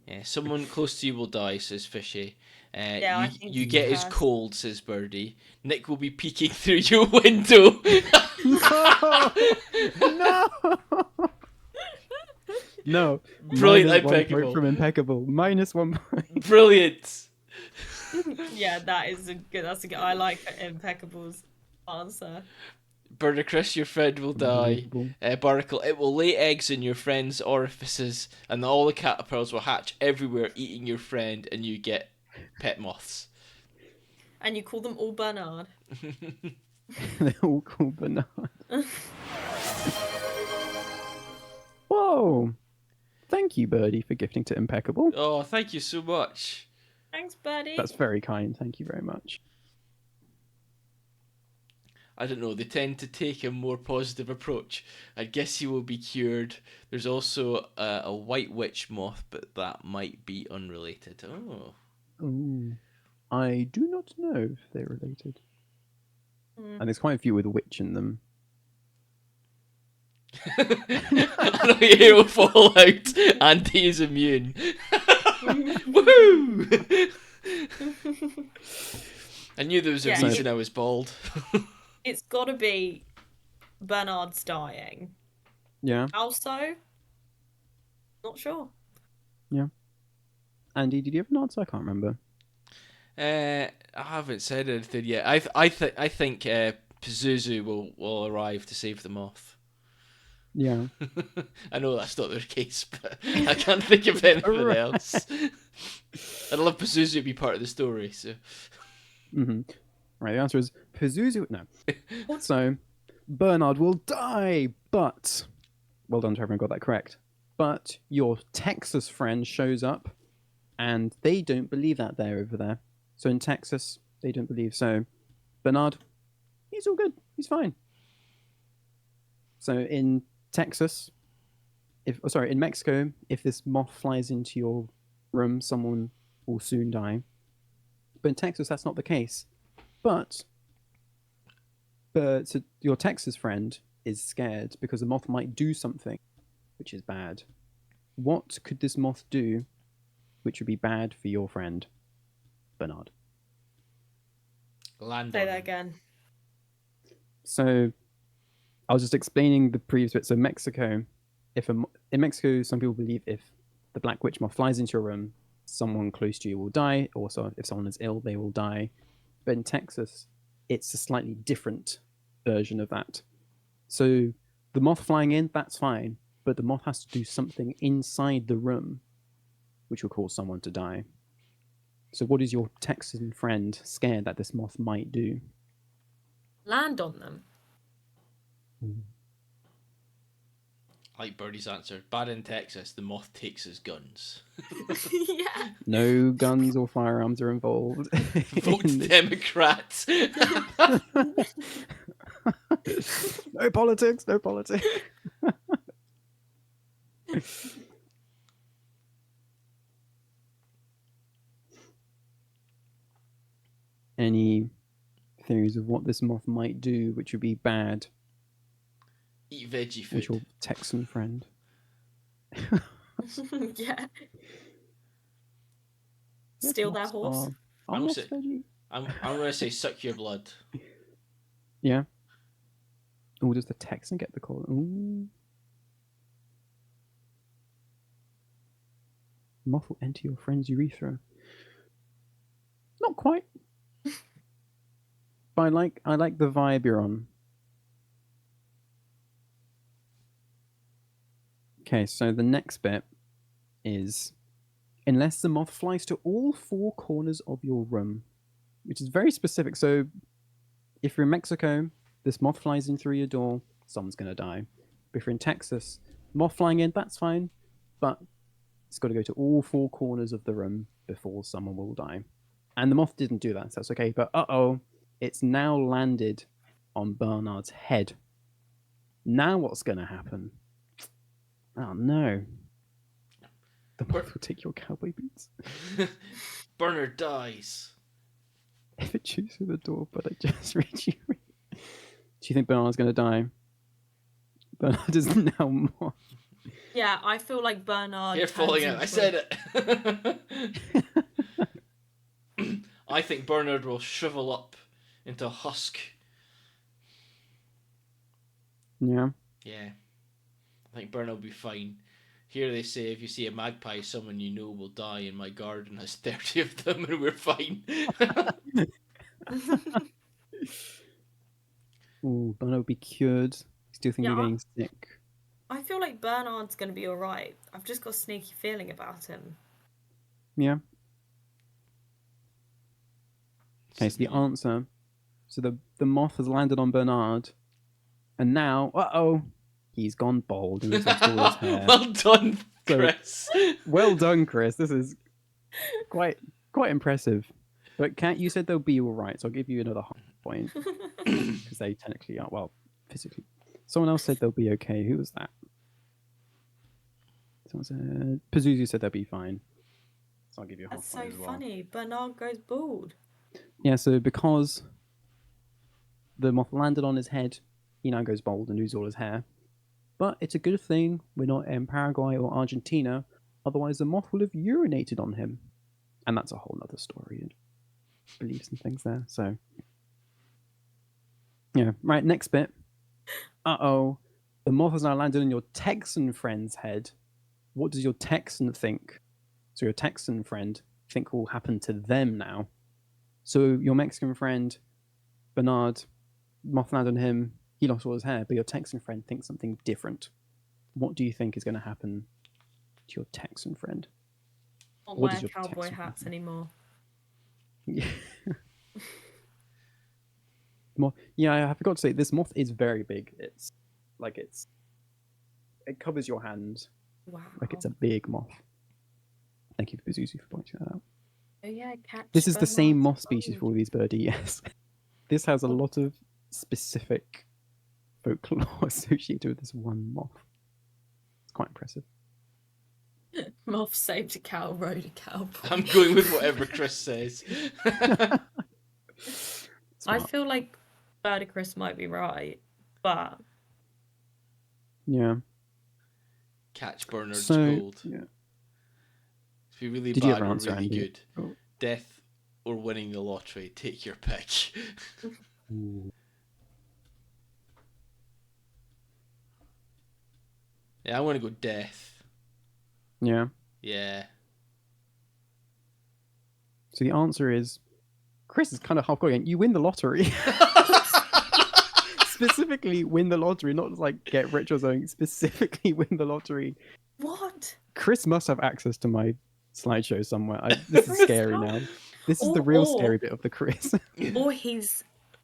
Yeah, someone close to you will die, says Fishy. I think you get his first. cold, says Birdie. Nick will be peeking through your window. No. Brilliant, -1 Impeccable. point from Impeccable. -1 point. Brilliant. Yeah, that's a good. I like Impeccable's answer. Chris, your friend will die. Barnacle, it will lay eggs in your friend's orifices, and all the caterpillars will hatch everywhere, eating your friend, and you get pet moths. And you call them all Bernard. They're all called Bernard. Whoa! Thank you, Birdie, for gifting to Impeccable. Oh, thank you so much. Thanks, Birdie. That's very kind. Thank you very much. I don't know, they tend to take a more positive approach. I guess he will be cured. There's also a white witch moth, but that might be unrelated. Oh. Ooh. I do not know if they're related. And there's quite a few with a witch in them. I know you will fall out. Andy is immune. Woohoo! I knew there was a reason I was bald. It's got to be Bernard's dying. Yeah. How so? Not sure. Yeah. Andy, did you have an answer? I can't remember. I haven't said anything yet. I think Pazuzu will arrive to save the moth. Yeah. I know that's not the case, but I can't think of anything else. I'd love Pazuzu to be part of the story. So. Mm-hmm. Right, the answer is Pazuzu. No. So, Bernard will die, but... Well done to everyone got that correct. But your Texas friend shows up, and they don't believe that they're over there. So in Texas, they don't believe. So, Bernard, he's all good. He's fine. So in Texas, in Mexico, if this moth flies into your room, someone will soon die. But in Texas, that's not the case. But so your Texas friend is scared because the moth might do something which is bad. What could this moth do which would be bad for your friend, Bernard? Say that again. So I was just explaining the previous bit. So Mexico, in Mexico, some people believe if the black witch moth flies into your room, someone close to you will die. Also, if someone is ill, they will die. But in Texas, it's a slightly different version of that. So the moth flying in, that's fine. But the moth has to do something inside the room, which will cause someone to die. So what is your Texan friend scared that this moth might do? Land on them. I like Birdie's answer. Bad in Texas, the moth takes his guns. Yeah. No guns or firearms are involved. Vote Democrats. No politics, no politics. Any theories of what this moth might do, which would be bad? Eat veggie food. Which your Texan friend. Yeah. Steal their horse. I'm gonna say suck your blood. Yeah. Oh, does the Texan get the call? Ooh. Moth will enter your friend's urethra. Not quite. But I like the vibe you're on. Okay, so the next bit is unless the moth flies to all four corners of your room, which is very specific. So if you're in Mexico, this moth flies in through your door, someone's going to die. But if you're in Texas, moth flying in, that's fine. But it's got to go to all four corners of the room before someone will die. And the moth didn't do that, so that's okay. But it's now landed on Bernard's head. Now what's going to happen? Oh no. The moth will take your cowboy boots. Bernard dies. If it chews through the door, but I just read you. Do you think Bernard's going to die? Bernard is now moth. Yeah, I feel like Bernard. You're falling out. I said it. I think Bernard will shrivel up into a husk. Yeah. Yeah. I think Bernard will be fine. Here they say if you see a magpie, someone you know will die. In my garden has 30 of them and we're fine. Ooh, Bernard will be cured. Still think you're getting sick. I feel like Bernard's going to be alright. I've just got a sneaky feeling about him. Yeah. Okay, so the answer. So the moth has landed on Bernard. And now, he's gone bald and he's lost all his hair. Well done, Chris. So, well done, Chris. This is quite impressive. But Kat, you said they'll be all right, so I'll give you another half point because they technically are, well, physically. Someone else said they'll be okay. Who was that? Someone said Pazuzu said they'll be fine. So I'll give you a half point as well. That's so funny. Bernard goes bald. Yeah, so because the moth landed on his head, he now goes bald and loses all his hair. But it's a good thing we're not in Paraguay or Argentina, otherwise the moth will have urinated on him. And that's a whole other story and beliefs and things there. So, yeah. Right, next bit. The moth has now landed on your Texan friend's head. What does your Texan think? So your Texan friend think will happen to them now. So your Mexican friend, Bernard, moth landed on him, he lost all his hair, but your Texan friend thinks something different. What do you think is going to happen to your Texan friend? Not wear cowboy hats anymore. Yeah. Yeah, I forgot to say, this moth is very big. It covers your hand. Wow. Like it's a big moth. Thank you, Pazuzu, for pointing that out. Oh yeah, catch. This is the same moth species for all these birdie, yes. This has a lot of specific folklore associated with this one moth. It's quite impressive. Moth saved a cow, rode a cowboy. I'm going with whatever Chris says. I feel like Birdie Chris might be right, but yeah. Catch Bernard's gold. Yeah. If you're really Did bad you ever or answer, really Andy? good, death or winning the lottery, take your pick. Ooh. Yeah, I want to go death. Yeah. Yeah. So the answer is, Chris is kind of half going. You win the lottery. Specifically win the lottery, not just like get rich or something. Specifically win the lottery. what? Chris must have access to my slideshow somewhere. This is scary now. This is the real scary bit of the Chris. Or he's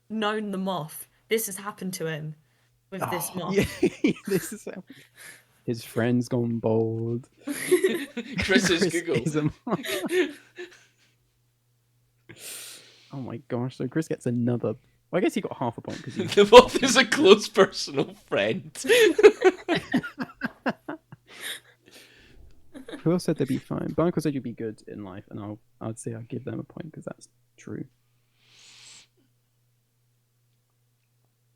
known the moth. This has happened to him with this moth. Yeah, this is. His friend's gone bald. Chris is Google. Oh my gosh! So Chris gets another. Well, I guess he got half a point because the moth is a close personal friend. Who else said they'd be fine? Barnacle said you'd be good in life, and I'd say I'd give them a point because that's true.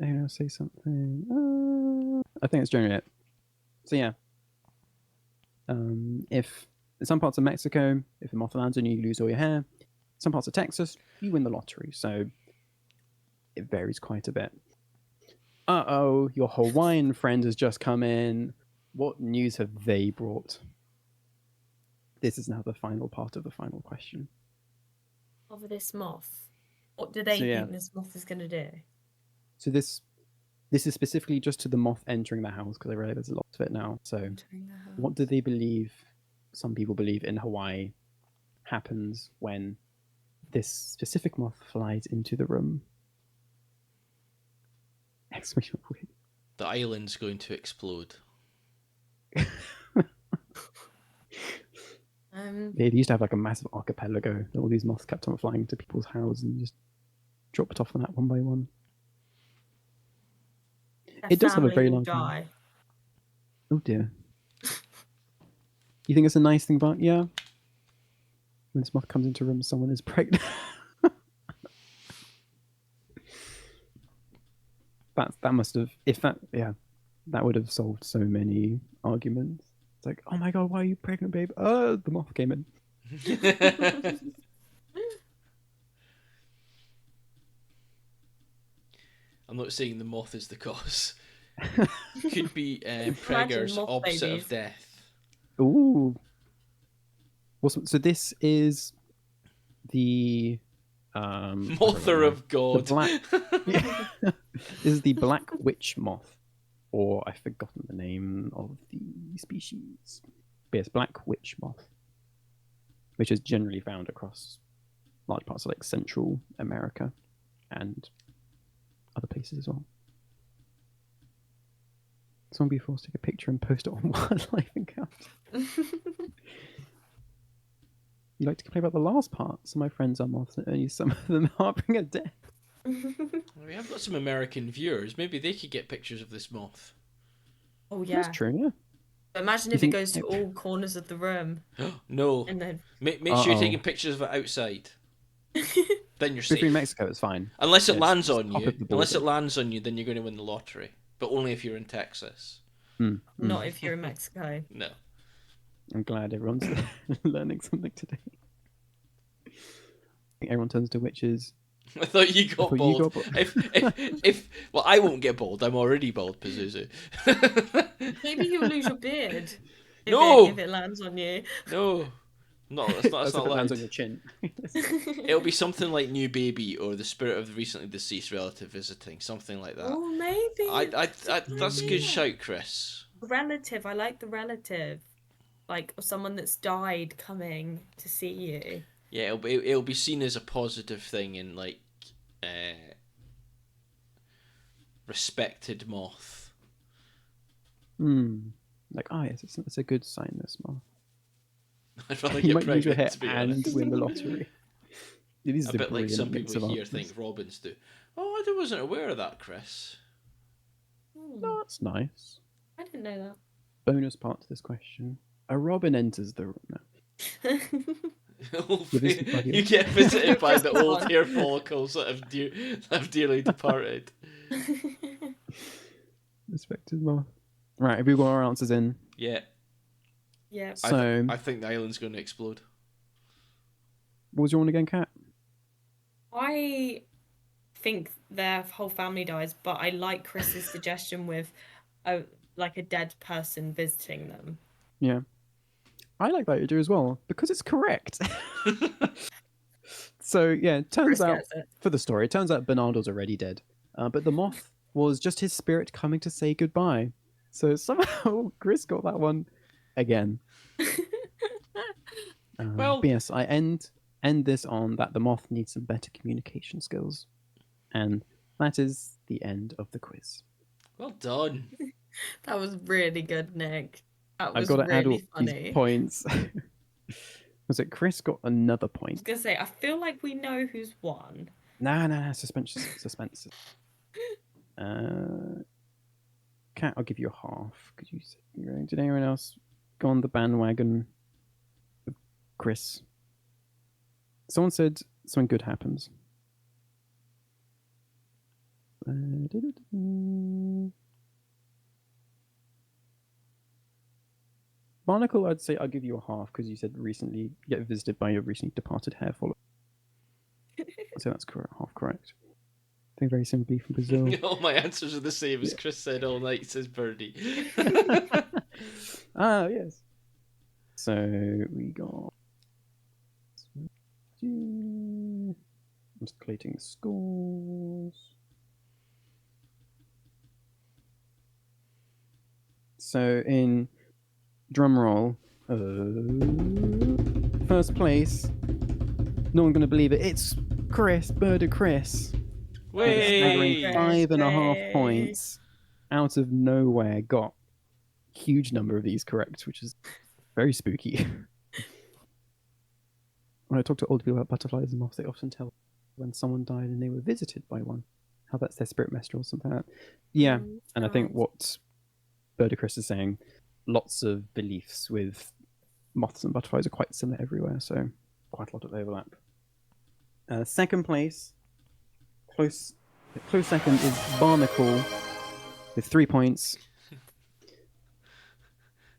I'll say something. I think it's generally it. So yeah. If in some parts of Mexico, if the moth lands on you, you lose all your hair. Some parts of Texas, you win the lottery. So it varies quite a bit. Uh-oh, your Hawaiian friend has just come in. What news have they brought? This is now the final part of the final question. Over this moth. What do they think this moth is going to do? So this is specifically just to the moth entering the house, because I realize there's a lot of it now. So what do they believe, some people believe in Hawaii, happens when this specific moth flies into the room? Exclamation point. The island's going to explode. They used to have like a massive archipelago that all these moths kept on flying to people's houses and just dropped off on that one by one. It does have a very long time. Oh dear. You think it's a nice thing about when this moth comes into a room, someone is pregnant. that must have that would have solved so many arguments. It's like, oh my god, why are you pregnant, babe? The moth came in. I'm not saying the moth is the cause. Could be preggers opposite of death. Ooh. So this is the Mother of God. This is the black witch moth, or I've forgotten the name of the species. But yes, black witch moth, which is generally found across large parts of like Central America and other places as well. Someone be forced to take a picture and post it on Wildlife Encounter. You like to complain about the last part. Some of my friends are moths, and only some of them are harboring a death. We have got some American viewers. Maybe they could get pictures of this moth. Oh yeah, that's true. Yeah. But imagine if it goes to all corners of the room. No. And then make sure you're taking pictures of it outside. Then you're safe. If you're in Mexico, it's fine. Unless it lands on you. Unless it lands on you, then you're going to win the lottery. But only if you're in Texas. Not if you're in Mexico. No. I'm glad everyone's learning something today. I think everyone turns to witches. I thought you got bald. If well, I won't get bald. I'm already bald, Pazuzu. Maybe you'll lose your beard. If it lands on you. No. No, that's not it lands on your chin. It'll be something like New Baby or the spirit of the recently deceased relative visiting, something like that. Oh, maybe. That's a good shout, Chris. Relative. I like the relative. Like someone that's died coming to see you. Yeah, it'll be seen as a positive thing in like respected moth. Like, yes, it's a good sign, this moth. I'd rather you get might lose your hair to be and honest. Win the lottery. It is a bit like some mix people of here answers. think robins do. Oh, I wasn't aware of that, Chris. No, that's nice. I didn't know that. Bonus part to this question. A robin enters the room now. You get visited by the old hair follicles that have dearly departed. Respected moth. Right, have we got our answers in? Yeah. Yeah. So I think the island's going to explode. What was your one again, Kat? I think their whole family dies, but I like Chris's suggestion with a dead person visiting them. Yeah. I like that idea as well, because it's correct. So, yeah, it turns out, for the story, it turns out Bernardo's already dead. But the moth was just his spirit coming to say goodbye. So somehow Chris got that one again. But yes, I end this on that the moth needs some better communication skills. And that is the end of the quiz. Well done. That was really good, Nick. That I've was got to add all really these funny. points. Was it Chris got another I was point? gonna say, I feel like we know who's won. Nah, suspense. Cat, I'll give you a half. Could you say, did anyone else go on the bandwagon of Chris? Someone said something good happens. Barnacle, I'd say I'll give you a half because you said recently get visited by your recently departed hair follower. So that's correct, half correct. I think very simply from Brazil. All my answers are the same as Chris said all night, says Birdie. Ah, yes. So we got. I'm just collating the scores. So in drum roll, first place. No one gonna believe it. It's Chris, Bird Chris. Way! 5.5 points out of nowhere. Got a huge number of these correct, which is very spooky. When I talk to old people about butterflies and moths, they often tell when someone died and they were visited by one, how that's their spirit messenger or something like that. Yeah, and I think what Bird Chris is saying, lots of beliefs with moths and butterflies are quite similar everywhere, so quite a lot of overlap. Second place, close second is Barnacle with 3 points.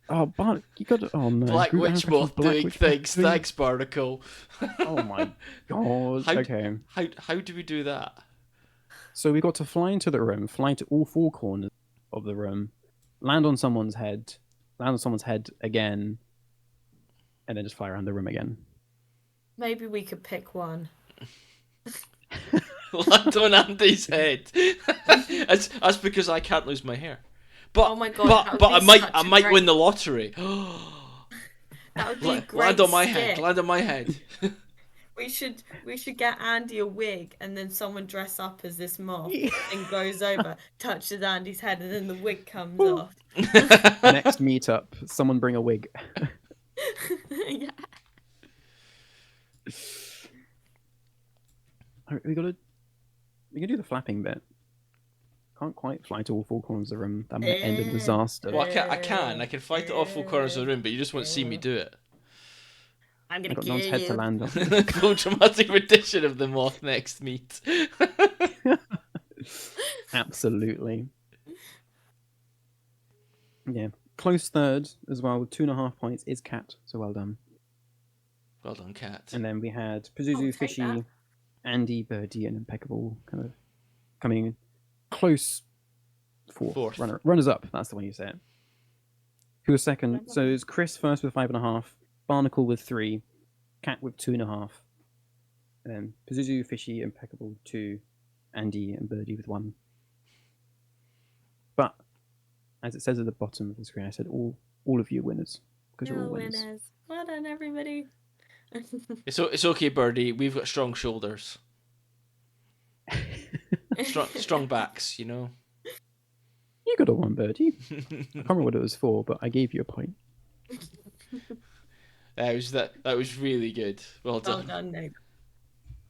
Oh, you got to, oh no. Black Witch Moth doing things. Thanks, Barnacle. Oh my god. Okay. How do we do that? So we got to fly into the room, fly to all four corners of the room, land on someone's head again, and then just fly around the room again. Maybe we could pick one. Land on Andy's head. That's because I can't lose my hair. But, oh my god! But I might win the lottery. That would be a great land on my head. Land on my head. We should get Andy a wig, and then someone dress up as this moth and goes over, touches Andy's head, and then the wig comes off. Next meetup, someone bring a wig. Yeah. We can do the flapping bit. Can't quite fly to all four corners of the room. That might end in disaster. Well, I can fly to all four corners of the room, but you just won't see me do it. I'm gonna kill no one's head to land on. Full dramatic rendition of the moth next meet. Absolutely. Yeah. Close third as well with 2.5 points is Cat. So well done. Well done, Cat. And then we had Pazuzu, Fishy, Andy, Birdie, and Impeccable kind of coming close fourth. Runners up. That's the way you say it. Who was second? So it's Chris first with 5.5, Barnacle with 3, Cat with 2.5, and then Pazuzu, Fishy, Impeccable 2, Andy, and Birdie with 1. But as it says at the bottom of the screen, I said all of you winners because you're all winners. Well done, everybody. It's okay, Birdie. We've got strong shoulders. strong backs, you know. You got a 1, Birdie. I can't remember what it was for, but I gave you a point. That was really good. Well done. Well done, Nick.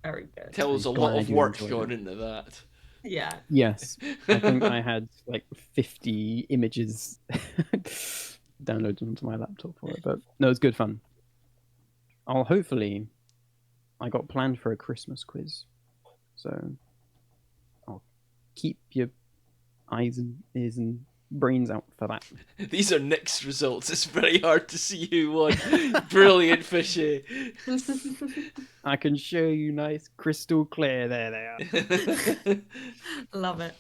Very good. Tells a lot of work going into that. Yeah. Yes. I think I had like 50 images downloaded onto my laptop for it, but no, it was good fun. I got planned for a Christmas quiz, so I'll keep your eyes and ears and brains out for that. These are Nick's results. It's very hard to see who won. Brilliant, Fishy. I can show you nice crystal clear. There they are. Love it.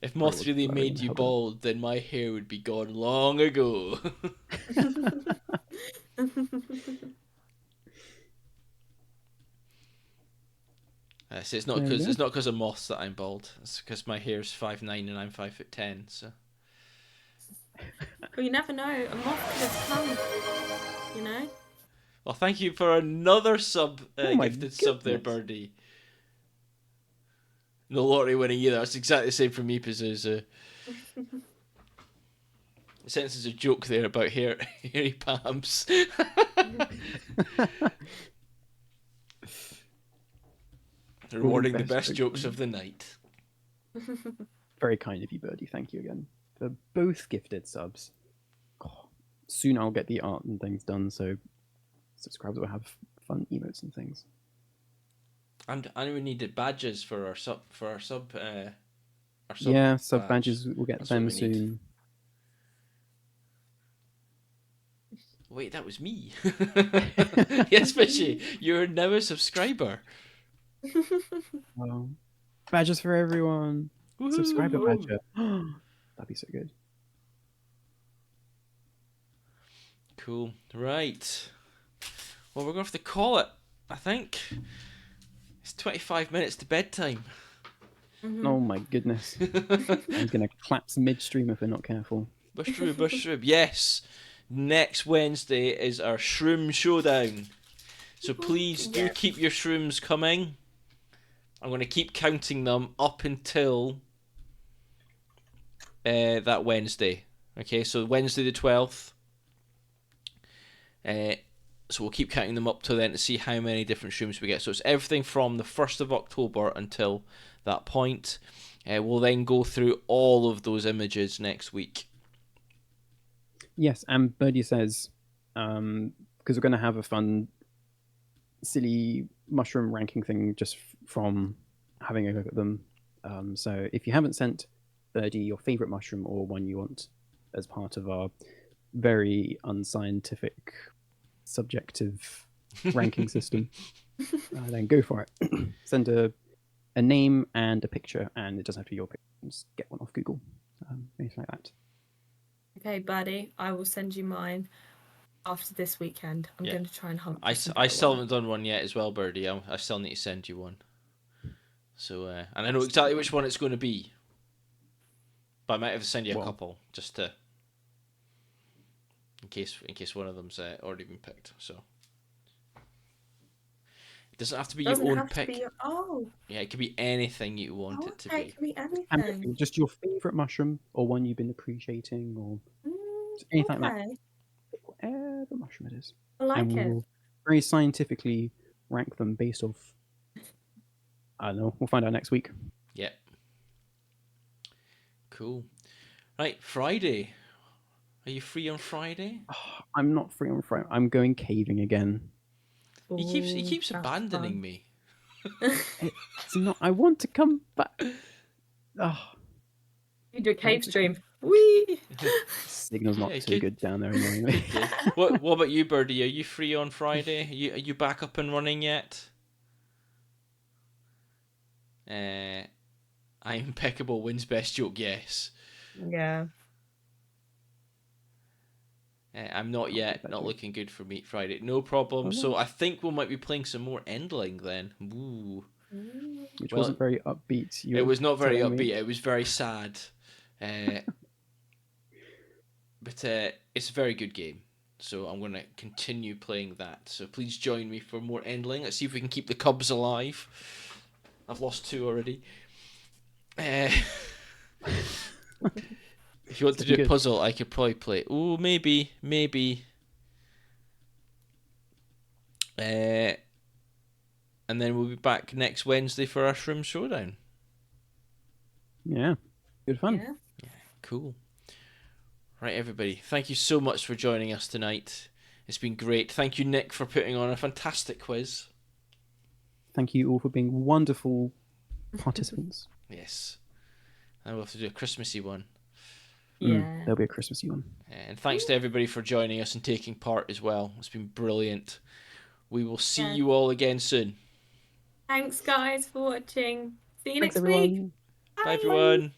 If moths really made you bald, then my hair would be gone long ago. So it's not because of moths that I'm bald. It's because my hair's 5'9" and I'm 5'10". So. Well, you never know. A moth could have come. You know. Well, thank you for another gifted sub there, Birdie. No lottery winning either. That's exactly the same for me, Pazuzu. senses a joke there about hairy palms. Rewarding the best jokes of the night. Very kind of you, Birdie. Thank you again for both gifted subs. Oh, soon I'll get the art and things done, so subscribers will have fun emotes and things. And we needed badges for our sub. Yeah, sub badges. We'll get them soon. Wait, that was me. Yes, Fishy, you're now a subscriber. Well, badges for everyone. Woo-hoo. Subscriber badger. That'd be so good. Cool. Right. Well, we're going to have to call it, I think. It's 25 minutes to bedtime. Oh my goodness. I'm going to collapse midstream if we're not careful. Bushroom. Yes. Next Wednesday is our Shroom Showdown. So please do keep your shrooms coming. I'm going to keep counting them up until that Wednesday. Okay, so Wednesday the 12th. So we'll keep counting them up till then to see how many different shrooms we get. So it's everything from the 1st of October until that point. We'll then go through all of those images next week. Yes, and Birdie says, because we're going to have a fun, silly mushroom ranking thing just from having a look at them. So if you haven't sent Birdie your favourite mushroom or one you want as part of our very unscientific, subjective ranking system, then go for it. Send a name and a picture, and it doesn't have to be your picture. Just get one off Google. Anything like that. Okay, buddy, I will send you mine after this weekend. I'm going to try and hunt. I still haven't done one yet as well, Birdie. I still need to send you one. So, and I know exactly which one it's going to be. But I might have to send you a couple just to, in case one of them's already been picked. So it doesn't have to be your own pick. Yeah, it could be anything you want it to be. It can be anything. Just your favourite mushroom or one you've been appreciating or anything like that. Whatever mushroom it is. I like it. We'll very scientifically rank them based off. I don't know. We'll find out next week. Yeah. Cool. Right, Friday. Are you free on Friday? Oh, I'm not free on Friday. I'm going caving again. He keeps abandoning me. It's not. I want to come back. Oh. You do a cave stream. Whee! Signal's not too good down there anyway. What about you, Birdie? Are you free on Friday? Are you back up and running yet? I'm impeccable wins best joke, yes. Yeah. I'm not yet. Not looking good for me Friday. No problem. So I think we might be playing some more Endling then. Ooh. Which wasn't very upbeat. It was not very upbeat. It was very sad. But it's a very good game. So I'm going to continue playing that. So please join me for more Endling. Let's see if we can keep the Cubs alive. I've lost 2 already. If you want to do a puzzle, I could probably play. Ooh, maybe. And then we'll be back next Wednesday for our Shroom Showdown. Yeah, good fun. Yeah, cool. Right, everybody. Thank you so much for joining us tonight. It's been great. Thank you, Nick, for putting on a fantastic quiz. Thank you all for being wonderful participants. Yes. And we'll have to do a Christmassy one. Yeah. There'll be a Christmassy one. And thanks to everybody for joining us and taking part as well. It's been brilliant. We will see you all again soon. Thanks, guys, for watching. See you next week. Bye, everyone.